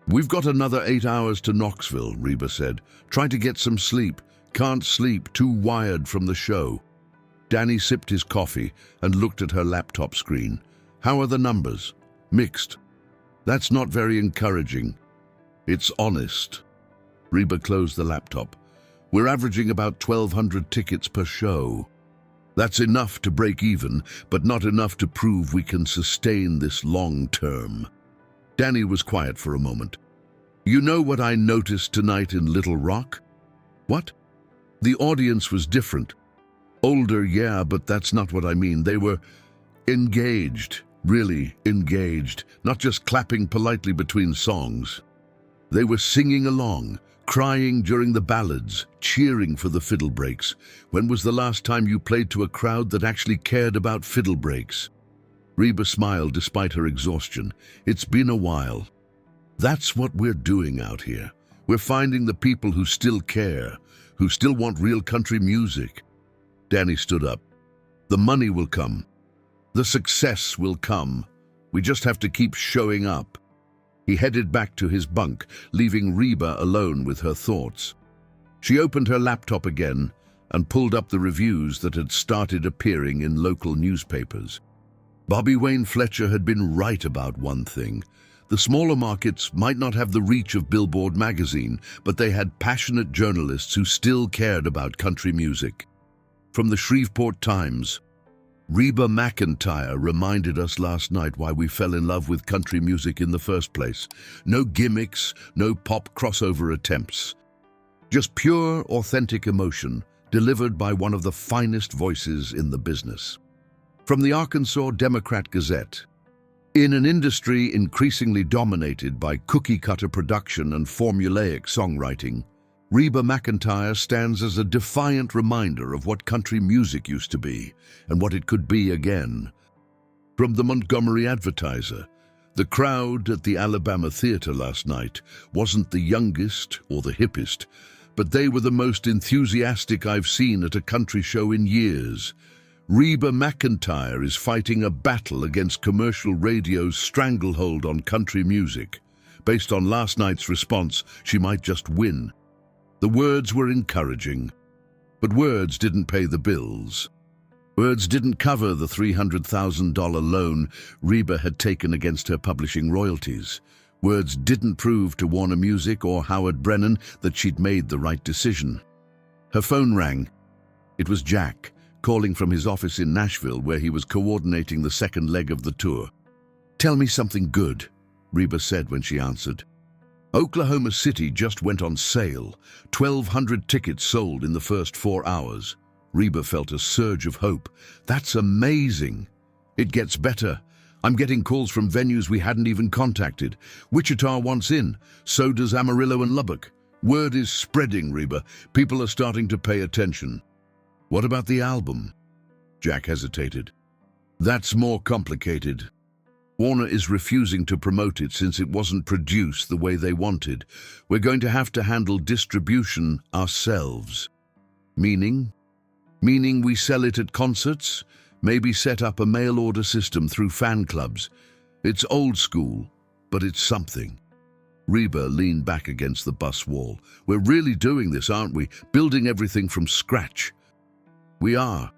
"We've got another 8 hours to Knoxville," Reba said. "Try to get some sleep. Can't sleep, too wired from the show." Danny sipped his coffee and looked at her laptop screen. "How are the numbers?" "Mixed." "That's not very encouraging." "It's honest." Reba closed the laptop. "We're averaging about 1,200 tickets per show. That's enough to break even, but not enough to prove we can sustain this long term." Danny was quiet for a moment. "You know what I noticed tonight in Little Rock?" "What?" "The audience was different. Older, yeah, but that's not what I mean. They were engaged, really engaged, not just clapping politely between songs. They were singing along, crying during the ballads, cheering for the fiddle breaks. When was the last time you played to a crowd that actually cared about fiddle breaks?" Reba smiled despite her exhaustion. "It's been a while. That's what we're doing out here. We're finding the people who still care, who still want real country music." Danny stood up. "The money will come. The success will come. We just have to keep showing up." He headed back to his bunk, leaving Reba alone with her thoughts. She opened her laptop again and pulled up the reviews that had started appearing in local newspapers. Bobby Wayne Fletcher had been right about one thing. The smaller markets might not have the reach of Billboard magazine, but they had passionate journalists who still cared about country music. From the Shreveport Times, "Reba McEntire reminded us last night why we fell in love with country music in the first place. No gimmicks, no pop crossover attempts. Just pure, authentic emotion, delivered by one of the finest voices in the business." From the Arkansas Democrat-Gazette, "In an industry increasingly dominated by cookie-cutter production and formulaic songwriting, Reba McEntire stands as a defiant reminder of what country music used to be and what it could be again." From the Montgomery Advertiser, "The crowd at the Alabama Theater last night wasn't the youngest or the hippest, but they were the most enthusiastic I've seen at a country show in years. Reba McEntire is fighting a battle against commercial radio's stranglehold on country music. Based on last night's response, she might just win." The words were encouraging, but words didn't pay the bills. Words didn't cover the $300,000 loan REBA had taken against her publishing royalties. Words didn't prove to Warner Music or Howard Brennan that she'd made the right decision. Her phone rang. It was Jack, calling from his office in Nashville, where he was coordinating the second leg of the tour. "Tell me something good," REBA said when she answered. "Oklahoma City just went on sale. 1,200 tickets sold in the first 4 hours. REBA felt a surge of hope. "That's amazing." "It gets better. I'm getting calls from venues we hadn't even contacted. Wichita wants in. So does Amarillo and Lubbock. Word is spreading, REBA. People are starting to pay attention." "What about the album?" Jack hesitated. "That's more complicated. Warner is refusing to promote it since it wasn't produced the way they wanted. We're going to have to handle distribution ourselves." "Meaning?" "Meaning we sell it at concerts, maybe set up a mail-order system through fan clubs. It's old school, but it's something." REBA leaned back against the bus wall. "We're really doing this, aren't we? Building everything from scratch." "We are.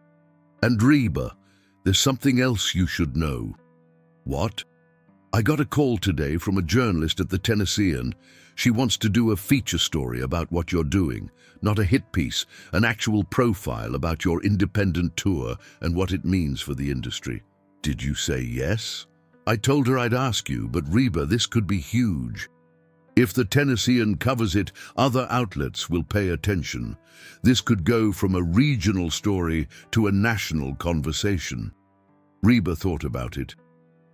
And REBA, there's something else you should know." "What?" "I got a call today from a journalist at the Tennessean. She wants to do a feature story about what you're doing, not a hit piece, an actual profile about your independent tour and what it means for the industry." "Did you say yes?" "I told her I'd ask you, but REBA, this could be huge. If the Tennessean covers it, other outlets will pay attention. This could go from a regional story to a national conversation." REBA thought about it.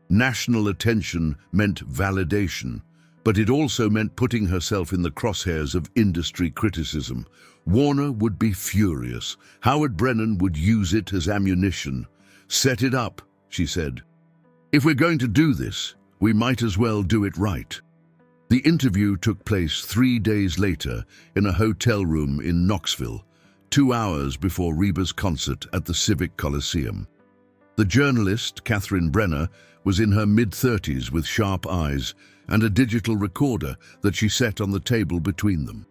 National attention meant validation, but it also meant putting herself in the crosshairs of industry criticism. Warner would be furious. Howard Brennan would use it as ammunition. "Set it up," she said. "If we're going to do this, we might as well do it right." The interview took place 3 days later in a hotel room in Knoxville, 2 hours before REBA's concert at the Civic Coliseum. The journalist, Catherine Brenner, was in her mid-30s with sharp eyes and a digital recorder that she set on the table between them.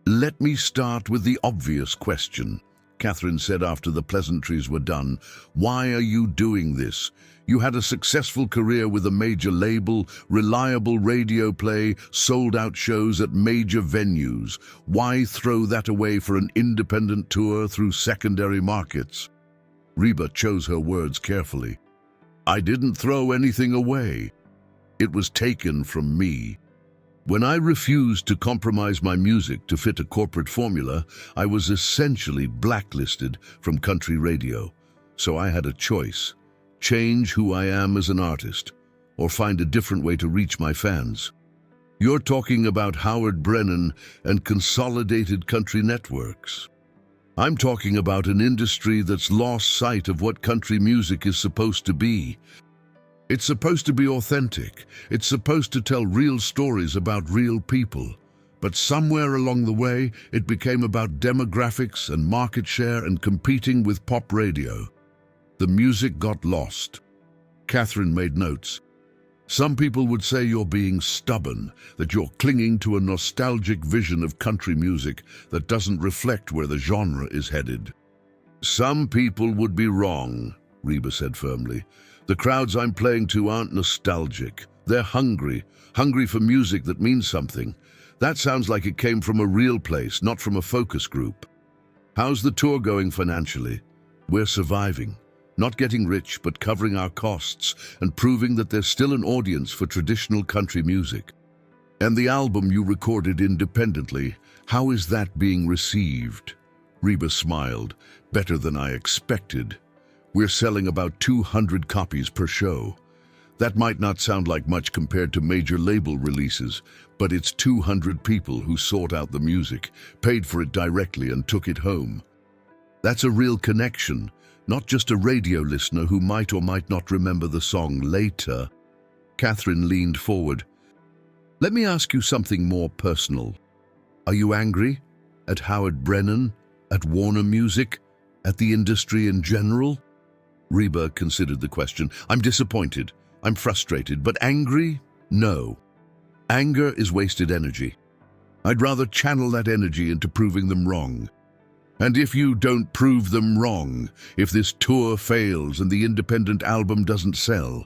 "Let me start with the obvious question," Catherine said after the pleasantries were done. "Why are you doing this? You had a successful career with a major label, reliable radio play, sold-out shows at major venues. Why throw that away for an independent tour through secondary markets?" REBA chose her words carefully. "I didn't throw anything away. It was taken from me. When I refused to compromise my music to fit a corporate formula, I was essentially blacklisted from country radio. So I had a choice: change who I am as an artist, or find a different way to reach my fans." "You're talking about Howard Brennan and Consolidated Country Networks. I'm talking about an industry that's lost sight of what country music is supposed to be. It's supposed to be authentic. It's supposed to tell real stories about real people. But somewhere along the way, it became about demographics and market share and competing with pop radio. The music got lost." Catherine made notes. "Some people would say you're being stubborn, that you're clinging to a nostalgic vision of country music that doesn't reflect where the genre is headed." "Some people would be wrong," REBA said firmly. "The crowds I'm playing to aren't nostalgic. They're hungry for music that means something. That sounds like it came from a real place, not from a focus group." "How's the tour going financially?" "We're surviving. Not getting rich, but covering our costs and proving that there's still an audience for traditional country music." "And the album you recorded independently, how is that being received?" REBA smiled. "Better than I expected. We're selling about 200 copies per show. That might not sound like much compared to major label releases, but it's 200 people who sought out the music, paid for it directly and took it home. That's a real connection, not just a radio listener who might or might not remember the song later." Catherine leaned forward. "Let me ask you something more personal. Are you angry? At Howard Brennan? At Warner Music? At the industry in general?" REBA considered the question. "I'm disappointed. I'm frustrated. But angry? No. Anger is wasted energy. I'd rather channel that energy into proving them wrong. And if you don't prove them wrong, if this tour fails and the independent album doesn't sell,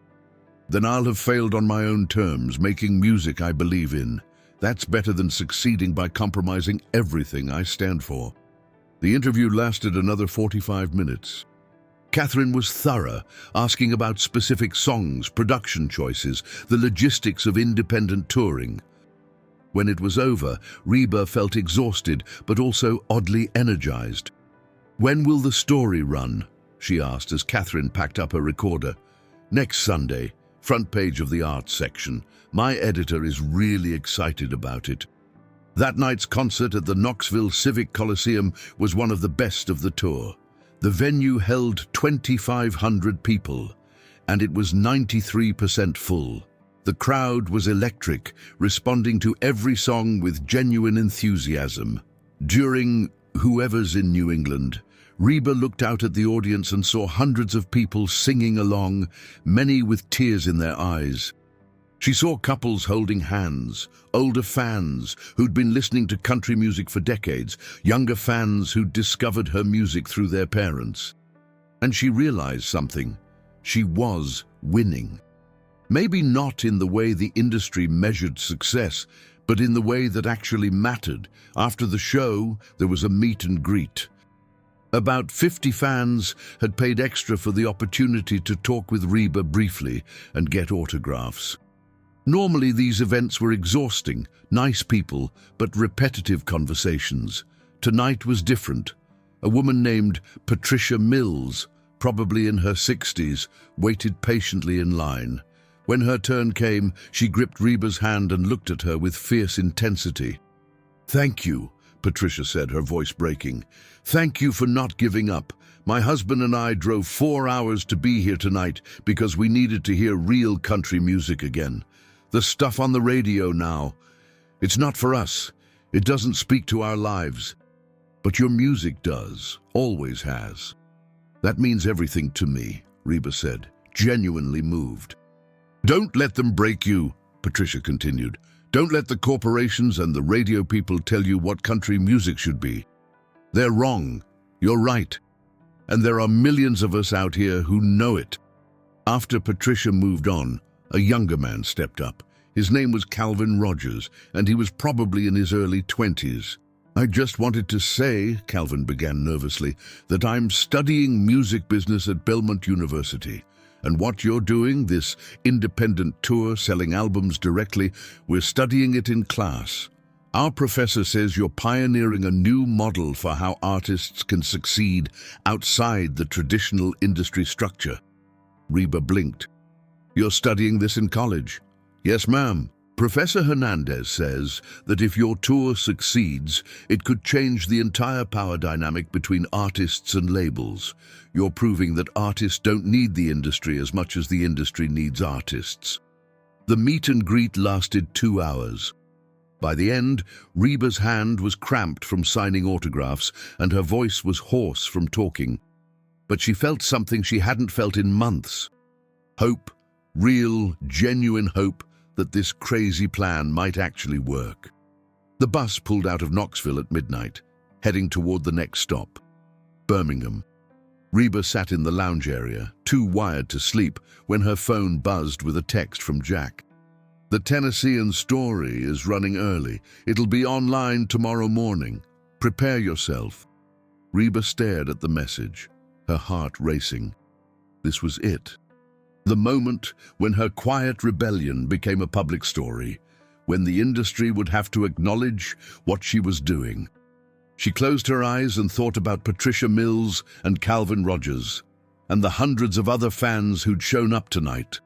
then I'll have failed on my own terms, making music I believe in. That's better than succeeding by compromising everything I stand for." The interview lasted another 45 minutes. Catherine was thorough, asking about specific songs, production choices, the logistics of independent touring. When it was over, Reba felt exhausted, but also oddly energized. "When will the story run?" she asked as Catherine packed up her recorder. "Next Sunday, front page of the arts section. My editor is really excited about it." That night's concert at the Knoxville Civic Coliseum was one of the best of the tour. The venue held 2,500 people, and it was 93% full. The crowd was electric, responding to every song with genuine enthusiasm. During Whoever's in New England, Reba looked out at the audience and saw hundreds of people singing along, many with tears in their eyes. She saw couples holding hands, older fans who'd been listening to country music for decades, younger fans who'd discovered her music through their parents. And she realized something. She was winning. Maybe not in the way the industry measured success, but in the way that actually mattered. After the show, there was a meet and greet. About 50 fans had paid extra for the opportunity to talk with Reba briefly and get autographs. Normally, these events were exhausting, nice people, but repetitive conversations. Tonight was different. A woman named Patricia Mills, probably in her 60s, waited patiently in line. When her turn came, she gripped Reba's hand and looked at her with fierce intensity. "Thank you," Patricia said, her voice breaking. "Thank you for not giving up. My husband and I drove 4 hours to be here tonight because we needed to hear real country music again. The stuff on the radio now, it's not for us. It doesn't speak to our lives. But your music does, always has. That means everything to me," Reba said, genuinely moved. "Don't let them break you," Patricia continued. "Don't let the corporations and the radio people tell you what country music should be. They're wrong. You're right. And there are millions of us out here who know it." After Patricia moved on, a younger man stepped up. His name was Calvin Rogers, and he was probably in his early 20s. "I just wanted to say," Calvin began nervously, "that I'm studying music business at Belmont University. And what you're doing, this independent tour, selling albums directly, we're studying it in class. Our professor says you're pioneering a new model for how artists can succeed outside the traditional industry structure." Reba blinked. "You're studying this in college?" "Yes, ma'am. Professor Hernandez says that if your tour succeeds, it could change the entire power dynamic between artists and labels. You're proving that artists don't need the industry as much as the industry needs artists." The meet and greet lasted 2 hours. By the end, Reba's hand was cramped from signing autographs and her voice was hoarse from talking. But she felt something she hadn't felt in months. Hope, real, genuine hope that this crazy plan might actually work. The bus pulled out of Knoxville at midnight, heading toward the next stop, Birmingham. Reba sat in the lounge area, too wired to sleep, when her phone buzzed with a text from Jack. "The Tennessean story is running early. It'll be online tomorrow morning. Prepare yourself." Reba stared at the message, her heart racing. This was it. The moment when her quiet rebellion became a public story, when the industry would have to acknowledge what she was doing. She closed her eyes and thought about Patricia Mills and Calvin Rogers, and the hundreds of other fans who'd shown up tonight.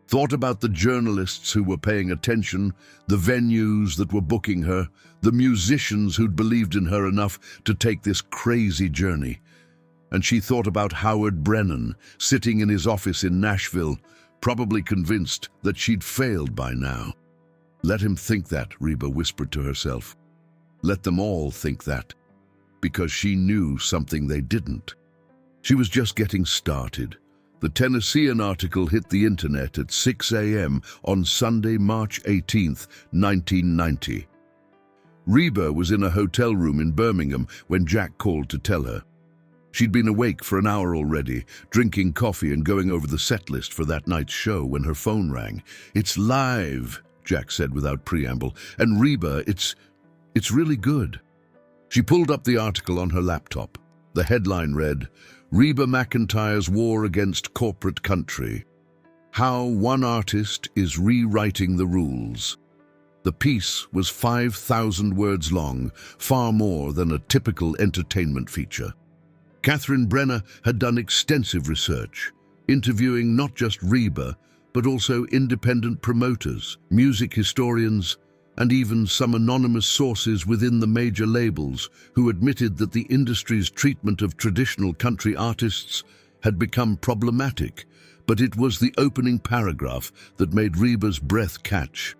Thought about the journalists who were paying attention, the venues that were booking her, the musicians who'd believed in her enough to take this crazy journey. And she thought about Howard Brennan, sitting in his office in Nashville, probably convinced that she'd failed by now. "Let him think that," Reba whispered to herself. Let them all think that, because she knew something they didn't. She was just getting started. The Tennessean article hit the internet at 6 a.m. on Sunday, March 18th, 1990. Reba was in a hotel room in Birmingham when Jack called to tell her. She'd been awake for an hour already, drinking coffee and going over the set list for that night's show when her phone rang. "It's live," Jack said without preamble. "And Reba, it's really good." She pulled up the article on her laptop. The headline read, "Reba McEntire's War Against Corporate Country. How One Artist is Rewriting the Rules." The piece was 5,000 words long, far more than a typical entertainment feature. Catherine Brenner had done extensive research, interviewing not just Reba, but also independent promoters, music historians, and even some anonymous sources within the major labels who admitted that the industry's treatment of traditional country artists had become problematic, but it was the opening paragraph that made Reba's breath catch.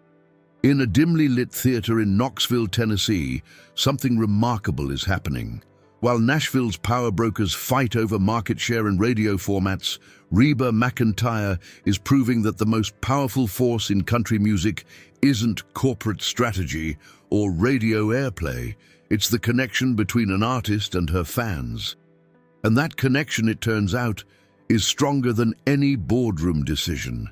In a dimly lit theater in Knoxville, Tennessee, something remarkable is happening. While Nashville's power brokers fight over market share and radio formats, Reba McEntire is proving that the most powerful force in country music isn't corporate strategy or radio airplay. It's the connection between an artist and her fans. And that connection, it turns out, is stronger than any boardroom decision.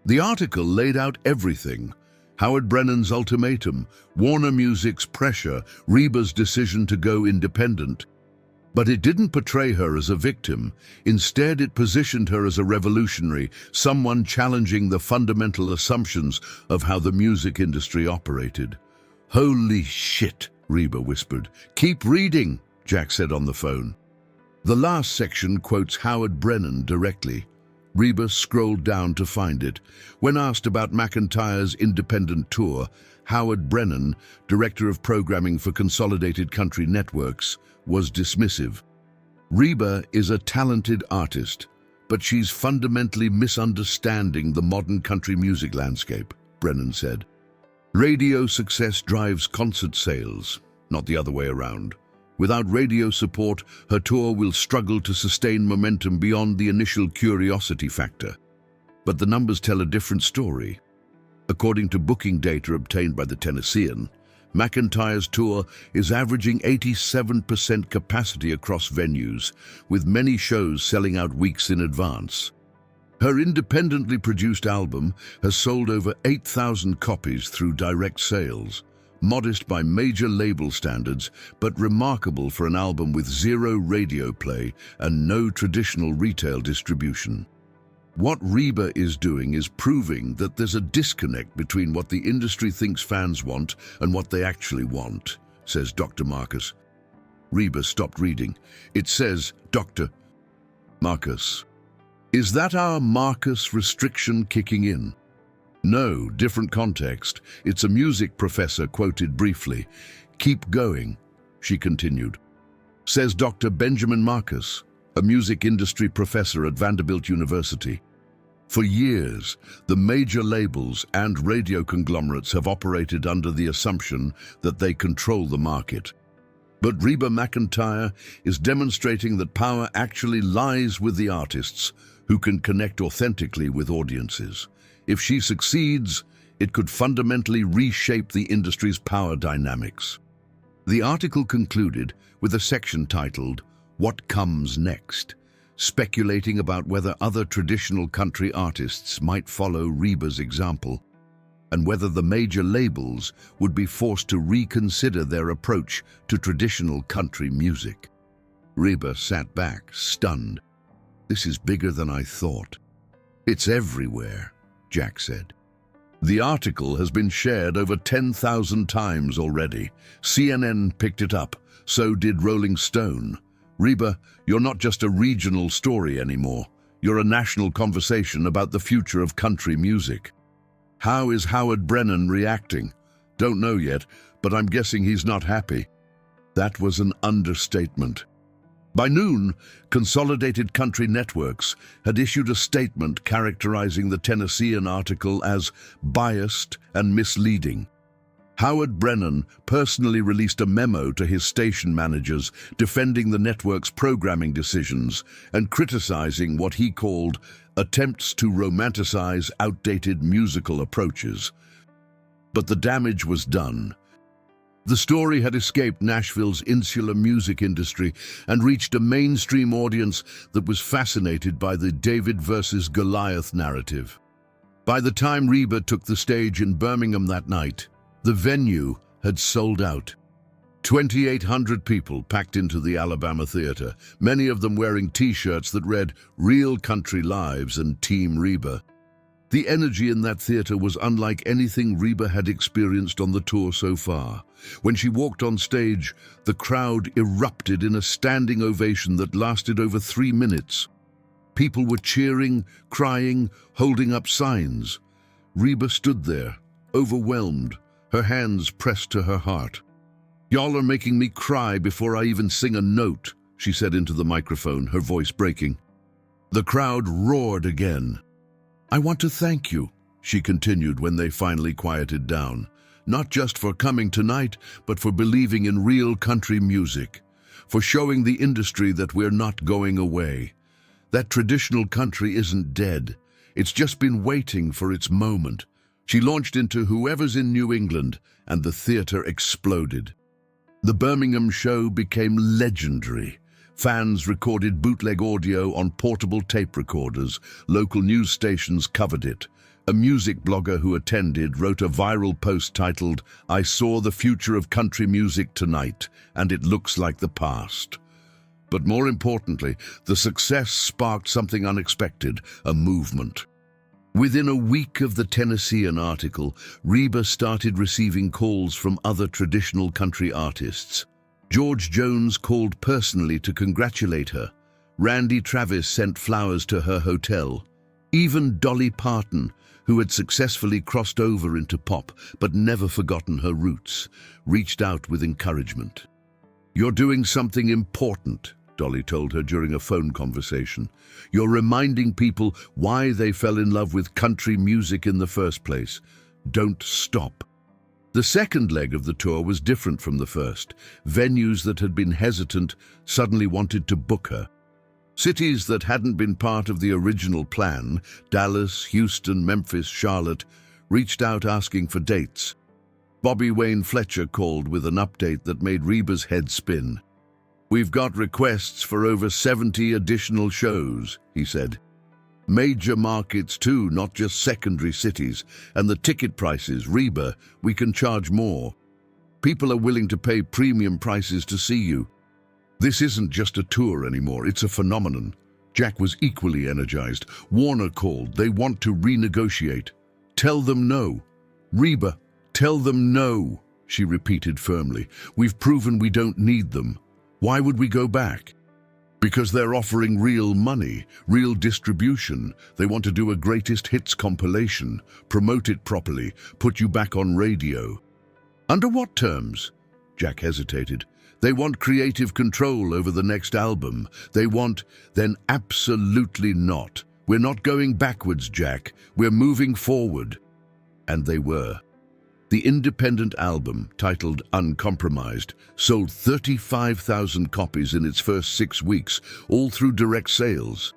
The article laid out everything: Howard Brennan's ultimatum, Warner Music's pressure, Reba's decision to go independent. But it didn't portray her as a victim. Instead, it positioned her as a revolutionary, someone challenging the fundamental assumptions of how the music industry operated. "Holy shit," Reba whispered. "Keep reading," Jack said on the phone. The last section quotes Howard Brennan directly. Reba scrolled down to find it. When asked about McEntire's independent tour, Howard Brennan, director of programming for Consolidated Country Networks, was dismissive. "Reba is a talented artist, but she's fundamentally misunderstanding the modern country music landscape," Brennan said. "Radio success drives concert sales, not the other way around. Without radio support, her tour will struggle to sustain momentum beyond the initial curiosity factor." But the numbers tell a different story. According to booking data obtained by the Tennessean, McEntire's tour is averaging 87% capacity across venues, with many shows selling out weeks in advance. Her independently produced album has sold over 8,000 copies through direct sales. Modest by major label standards, but remarkable for an album with zero radio play and no traditional retail distribution. What Reba is doing is proving that there's a disconnect between what the industry thinks fans want and what they actually want, says Dr. Marcus. Reba stopped reading. "It says, Dr. Marcus. Is that our Marcus restriction kicking in?" "No, different context. It's a music professor quoted briefly. Keep going," she continued. Says Dr. Benjamin Marcus, a music industry professor at Vanderbilt University. For years, the major labels and radio conglomerates have operated under the assumption that they control the market. But Reba McEntire is demonstrating that power actually lies with the artists who can connect authentically with audiences. If she succeeds, it could fundamentally reshape the industry's power dynamics. The article concluded with a section titled, "What Comes Next?", speculating about whether other traditional country artists might follow Reba's example, and whether the major labels would be forced to reconsider their approach to traditional country music. Reba sat back, stunned. "This is bigger than I thought." "It's everywhere," Jack said. "The article has been shared over 10,000 times already. CNN picked it up, so did Rolling Stone. Reba, you're not just a regional story anymore. You're a national conversation about the future of country music." "How is Howard Brennan reacting?" "Don't know yet, but I'm guessing he's not happy." That was an understatement. By noon, Consolidated Country Networks had issued a statement characterizing the Tennessean article as biased and misleading. Howard Brennan personally released a memo to his station managers defending the network's programming decisions and criticizing what he called attempts to romanticize outdated musical approaches. But the damage was done. The story had escaped Nashville's insular music industry and reached a mainstream audience that was fascinated by the David versus Goliath narrative. By the time REBA took the stage in Birmingham that night, the venue had sold out. 2,800 people packed into the Alabama Theater, many of them wearing T-shirts that read "Real Country Lives" and "Team REBA." The energy in that theater was unlike anything REBA had experienced on the tour so far. When she walked on stage, the crowd erupted in a standing ovation that lasted over 3 minutes. People were cheering, crying, holding up signs. REBA stood there, overwhelmed, her hands pressed to her heart. "Y'all are making me cry before I even sing a note," she said into the microphone, her voice breaking. The crowd roared again. "I want to thank you," she continued when they finally quieted down, "not just for coming tonight, but for believing in real country music, for showing the industry that we're not going away. That traditional country isn't dead. It's just been waiting for its moment." She launched into "Whoever's in New England," and the theater exploded. The Birmingham show became legendary. Fans recorded bootleg audio on portable tape recorders. Local news stations covered it. A music blogger who attended wrote a viral post titled, "I saw the future of country music tonight, and it looks like the past." But more importantly, the success sparked something unexpected, a movement. Within a week of the Tennessean article, REBA started receiving calls from other traditional country artists. George Jones called personally to congratulate her. Randy Travis sent flowers to her hotel. Even Dolly Parton, who had successfully crossed over into pop but never forgotten her roots, reached out with encouragement. "You're doing something important," Dolly told her during a phone conversation. "You're reminding people why they fell in love with country music in the first place. Don't stop." The second leg of the tour was different from the first. Venues that had been hesitant suddenly wanted to book her. Cities that hadn't been part of the original plan, Dallas, Houston, Memphis, Charlotte, reached out asking for dates. Bobby Wayne Fletcher called with an update that made REBA's head spin. "We've got requests for over 70 additional shows," he said. "Major markets too, not just secondary cities. And the ticket prices, REBA, we can charge more. People are willing to pay premium prices to see you. This isn't just a tour anymore, it's a phenomenon." Jack was equally energized. Warner called. "They want to renegotiate." "Tell them no." "REBA, tell them no," she repeated firmly. "We've proven we don't need them. Why would we go back?" "Because they're offering real money, real distribution. They want to do a greatest hits compilation, promote it properly, put you back on radio." "Under what terms?" Jack hesitated. "They want creative control over the next album. They want..." "Then absolutely not. We're not going backwards, Jack. We're moving forward." And they were. The independent album, titled Uncompromised, sold 35,000 copies in its first 6 weeks, all through direct sales.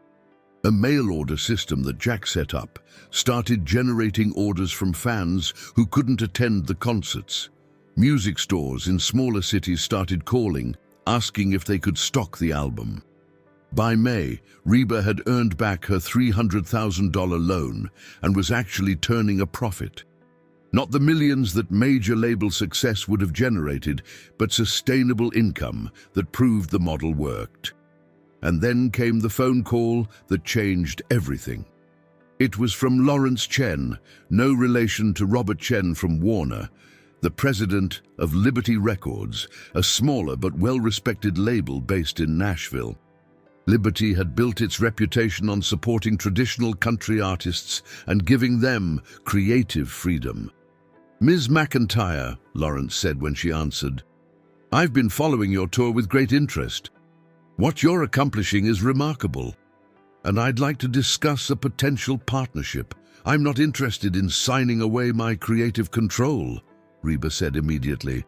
A mail-order system that Jack set up started generating orders from fans who couldn't attend the concerts. Music stores in smaller cities started calling, asking if they could stock the album. By May, REBA had earned back her $300,000 loan and was actually turning a profit. Not the millions that major label success would have generated, but sustainable income that proved the model worked. And then came the phone call that changed everything. It was from Lawrence Chen, no relation to Robert Chen from Warner, the president of Liberty Records, a smaller but well-respected label based in Nashville. Liberty had built its reputation on supporting traditional country artists and giving them creative freedom. "Ms. McEntire," Lawrence said when she answered, "I've been following your tour with great interest. What you're accomplishing is remarkable, and I'd like to discuss a potential partnership. I'm not interested in signing away my creative control," REBA said immediately.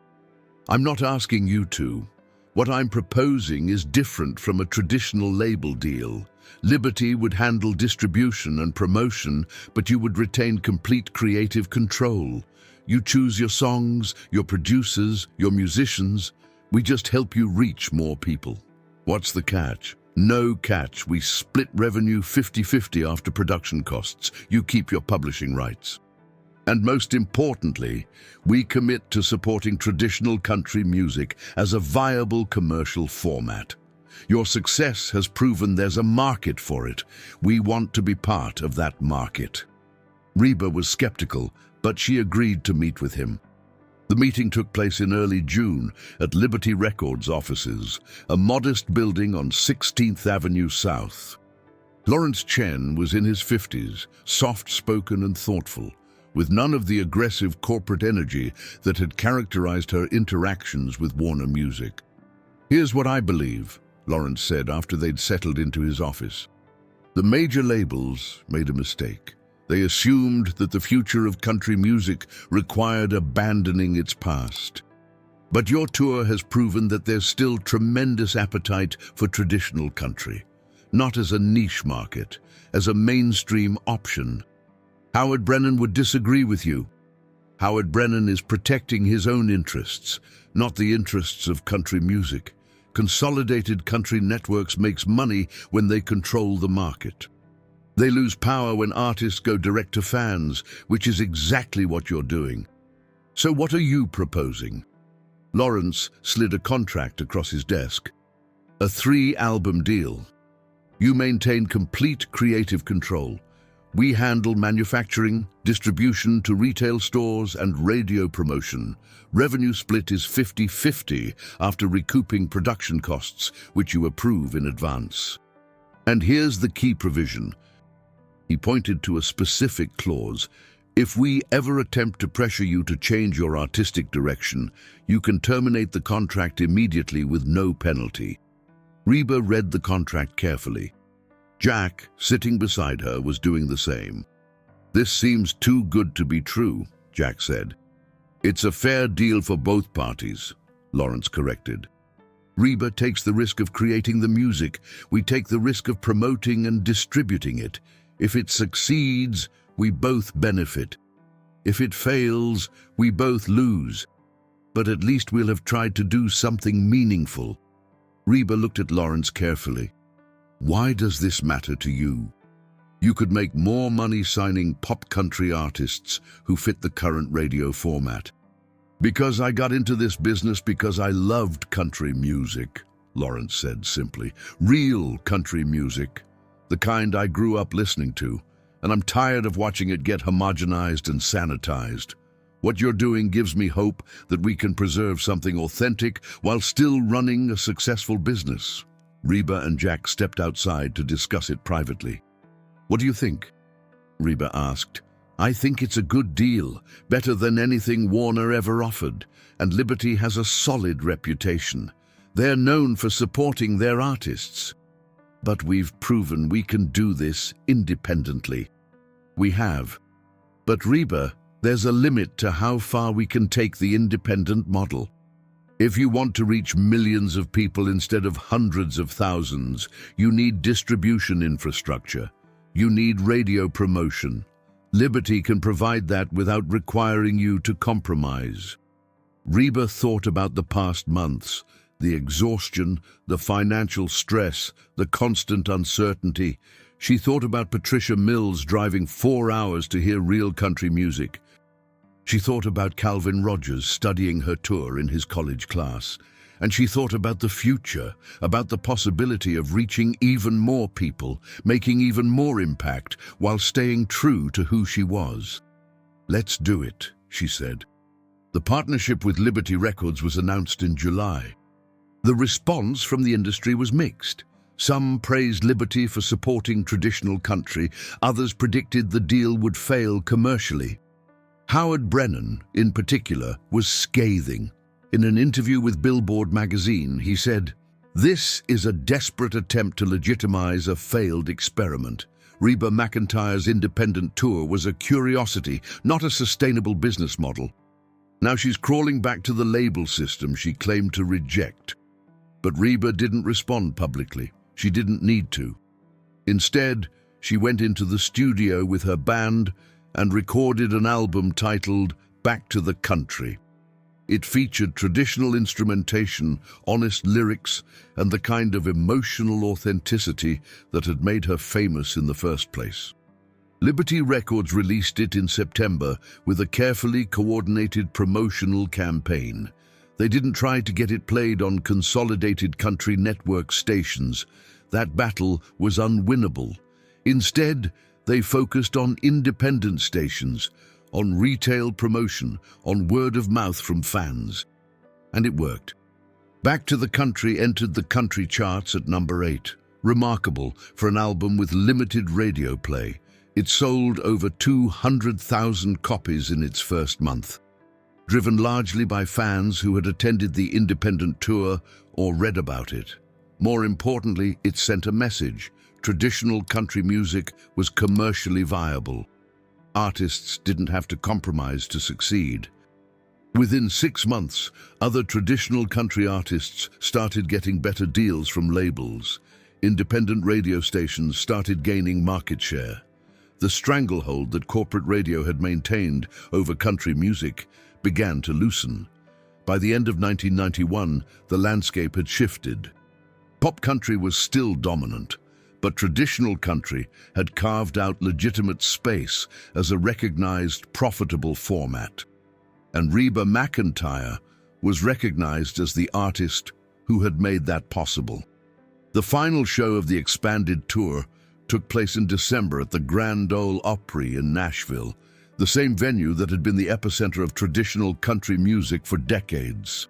"I'm not asking you to. What I'm proposing is different from a traditional label deal. Liberty would handle distribution and promotion, but you would retain complete creative control. You choose your songs, your producers, your musicians. We just help you reach more people. What's the catch? No catch. We split revenue 50-50 after production costs. You keep your publishing rights. And most importantly, we commit to supporting traditional country music as a viable commercial format. Your success has proven there's a market for it. We want to be part of that market. REBA was skeptical, but she agreed to meet with him. The meeting took place in early June at Liberty Records offices, a modest building on 16th Avenue South. Lawrence Chen was in his 50s, soft-spoken and thoughtful, with none of the aggressive corporate energy that had characterized her interactions with Warner Music. "Here's what I believe," Lawrence said after they'd settled into his office. "The major labels made a mistake. They assumed that the future of country music required abandoning its past. But your tour has proven that there's still tremendous appetite for traditional country, not as a niche market, as a mainstream option. Howard Brennan would disagree with you. Howard Brennan is protecting his own interests, not the interests of country music. Consolidated country networks makes money when they control the market. They lose power when artists go direct to fans, which is exactly what you're doing. So what are you proposing?" Lawrence slid a contract across his desk. "A 3-album deal. You maintain complete creative control. We handle manufacturing, distribution to retail stores, and radio promotion. Revenue split is 50-50 after recouping production costs, which you approve in advance. And here's the key provision." He pointed to a specific clause. "If we ever attempt to pressure you to change your artistic direction, you can terminate the contract immediately with no penalty." REBA read the contract carefully. Jack, sitting beside her, was doing the same. "This seems too good to be true," Jack said. "It's a fair deal for both parties," Lawrence corrected. "REBA takes the risk of creating the music. We take the risk of promoting and distributing it. If it succeeds, we both benefit. If it fails, we both lose. But at least we'll have tried to do something meaningful." REBA looked at Lawrence carefully. "Why does this matter to you? You could make more money signing pop country artists who fit the current radio format." "Because I got into this business because I loved country music," Lawrence said simply. "Real country music. The kind I grew up listening to, and I'm tired of watching it get homogenized and sanitized. What you're doing gives me hope that we can preserve something authentic while still running a successful business." REBA and Jack stepped outside to discuss it privately. "What do you think?" REBA asked. "I think it's a good deal, better than anything Warner ever offered, and Liberty has a solid reputation. They're known for supporting their artists. But we've proven we can do this independently." "We have. But REBA, there's a limit to how far we can take the independent model. If you want to reach millions of people instead of hundreds of thousands, you need distribution infrastructure. You need radio promotion. Liberty can provide that without requiring you to compromise." REBA thought about the past months, the exhaustion, the financial stress, the constant uncertainty. She thought about Patricia Mills driving 4 hours to hear real country music. She thought about Calvin Rogers studying her tour in his college class. And she thought about the future, about the possibility of reaching even more people, making even more impact, while staying true to who she was. "Let's do it," she said. The partnership with Liberty Records was announced in July. The response from the industry was mixed. Some praised Liberty for supporting traditional country, others predicted the deal would fail commercially. Howard Brennan, in particular, was scathing. In an interview with Billboard magazine, he said, "This is a desperate attempt to legitimize a failed experiment. REBA MCENTIRE's independent tour was a curiosity, not a sustainable business model. Now she's crawling back to the label system she claimed to reject." But REBA didn't respond publicly. She didn't need to. Instead, she went into the studio with her band and recorded an album titled Back to the Country. It featured traditional instrumentation, honest lyrics, and the kind of emotional authenticity that had made her famous in the first place. Liberty Records released it in September with a carefully coordinated promotional campaign. They didn't try to get it played on consolidated country network stations. That battle was unwinnable. Instead, they focused on independent stations, on retail promotion, on word of mouth from fans. And it worked. Back to the Country entered the country charts at number 8. Remarkable for an album with limited radio play. It sold over 200,000 copies in its first month. Driven largely by fans who had attended the independent tour or read about it. More importantly, it sent a message. Traditional country music was commercially viable. Artists didn't have to compromise to succeed. Within 6 months, other traditional country artists started getting better deals from labels. Independent radio stations started gaining market share. The stranglehold that corporate radio had maintained over country music began to loosen. By the end of 1991, the landscape had shifted. Pop country was still dominant, but traditional country had carved out legitimate space as a recognized, profitable format. And REBA MCENTIRE was recognized as the artist who had made that possible. The final show of the expanded tour took place in December at the Grand Ole Opry in Nashville, the same venue that had been the epicenter of traditional country music for decades.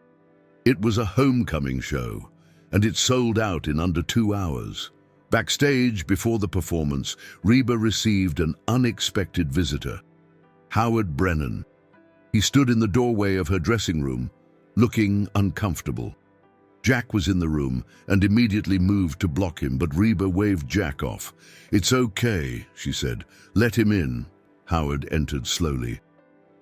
It was a homecoming show, and it sold out in under 2 hours. Backstage, before the performance, REBA received an unexpected visitor, Howard Brennan. He stood in the doorway of her dressing room, looking uncomfortable. Jack was in the room and immediately moved to block him, but REBA waved Jack off. "It's okay," she said. "Let him in." Howard entered slowly.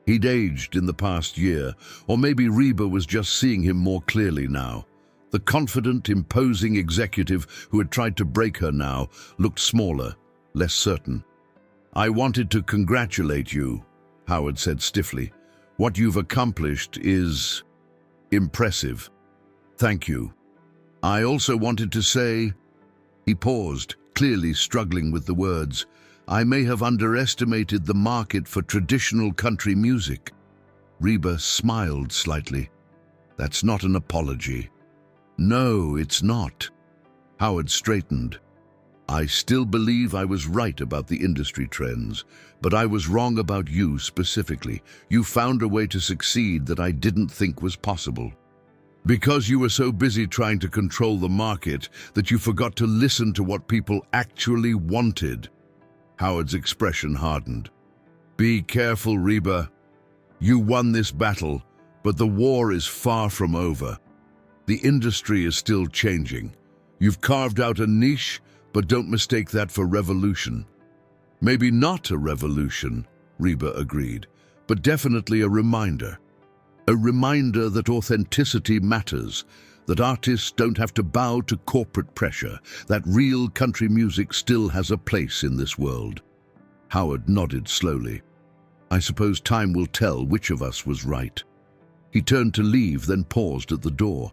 He'd aged in the past year, or maybe REBA was just seeing him more clearly now. The confident, imposing executive who had tried to break her now looked smaller, less certain. "I wanted to congratulate you," Howard said stiffly. "What you've accomplished is impressive. Thank you. I also wanted to say..." He paused, clearly struggling with the words. "I may have underestimated the market for traditional country music." REBA smiled slightly. "That's not an apology." "No, it's not." Howard straightened. "I still believe I was right about the industry trends, but I was wrong about you specifically. You found a way to succeed that I didn't think was possible. Because you were so busy trying to control the market that you forgot to listen to what people actually wanted." Howard's expression hardened. "Be careful, REBA. You won this battle, but the war is far from over. The industry is still changing. You've carved out a niche, but don't mistake that for revolution." "Maybe not a revolution," REBA agreed, "but definitely a reminder. A reminder that authenticity matters, that artists don't have to bow to corporate pressure, that real country music still has a place in this world." Howard nodded slowly. "I suppose time will tell which of us was right." He turned to leave, then paused at the door.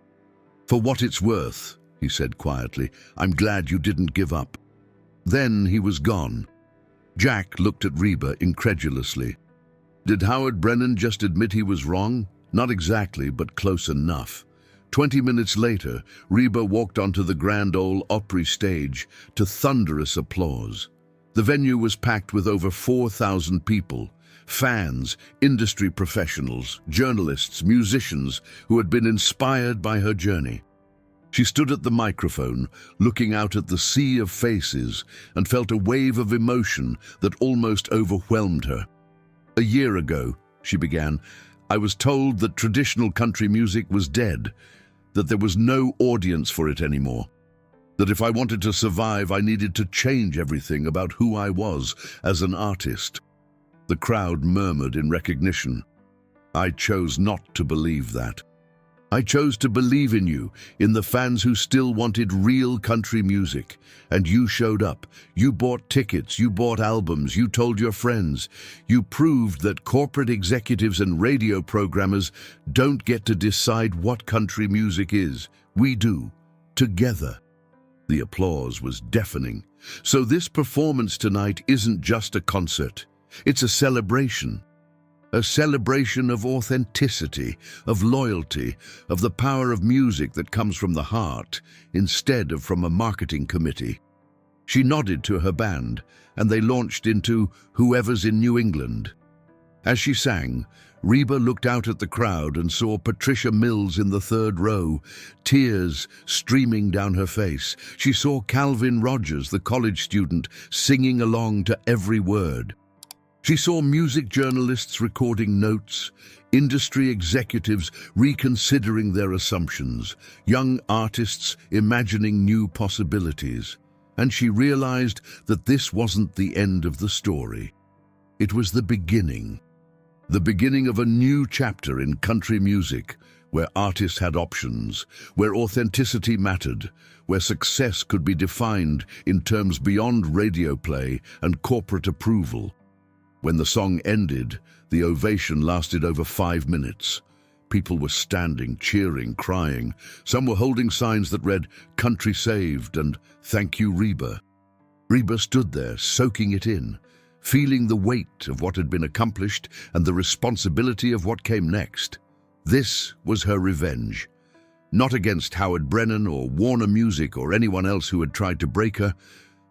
"For what it's worth," he said quietly, "I'm glad you didn't give up." Then he was gone. Jack looked at REBA incredulously. Did Howard Brennan just admit he was wrong? Not exactly, but close enough. 20 minutes later, REBA walked onto the Grand Ole Opry stage to thunderous applause. The venue was packed with over 4,000 people, fans, industry professionals, journalists, musicians who had been inspired by her journey. She stood at the microphone, looking out at the sea of faces, and felt a wave of emotion that almost overwhelmed her. "A year ago," she began, "I was told that traditional country music was dead, that there was no audience for it anymore, that if I wanted to survive, I needed to change everything about who I was as an artist." The crowd murmured in recognition. I chose not to believe that. I chose to believe in you, in the fans who still wanted real country music. And you showed up. You bought tickets, you bought albums, you told your friends. You proved that corporate executives and radio programmers don't get to decide what country music is. We do, together." The applause was deafening. So this performance tonight isn't just a concert. It's a celebration. A celebration of authenticity, of loyalty, of the power of music that comes from the heart, instead of from a marketing committee. She nodded to her band, and they launched into Whoever's in New England. As she sang, Reba looked out at the crowd and saw Patricia Mills in the third row, tears streaming down her face. She saw Calvin Rogers, the college student, singing along to every word. She saw music journalists recording notes, industry executives reconsidering their assumptions, young artists imagining new possibilities. And she realized that this wasn't the end of the story. It was the beginning of a new chapter in country music, where artists had options, where authenticity mattered, where success could be defined in terms beyond radio play and corporate approval. When the song ended, the ovation lasted over 5 minutes. People were standing, cheering, crying. Some were holding signs that read, "Country Saved" and "Thank you, Reba." Reba stood there, soaking it in, feeling the weight of what had been accomplished and the responsibility of what came next. This was her revenge. Not against Howard Brennan or Warner Music or anyone else who had tried to break her,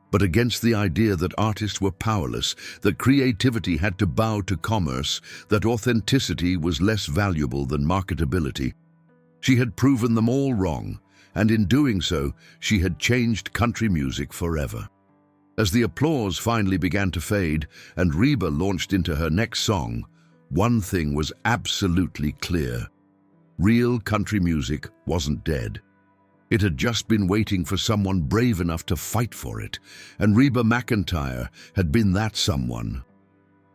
but against the idea that artists were powerless, that creativity had to bow to commerce, that authenticity was less valuable than marketability. She had proven them all wrong, and in doing so, she had changed country music forever. As the applause finally began to fade and Reba launched into her next song, one thing was absolutely clear. Real country music wasn't dead. It had just been waiting for someone brave enough to fight for it, and Reba McEntire had been that someone.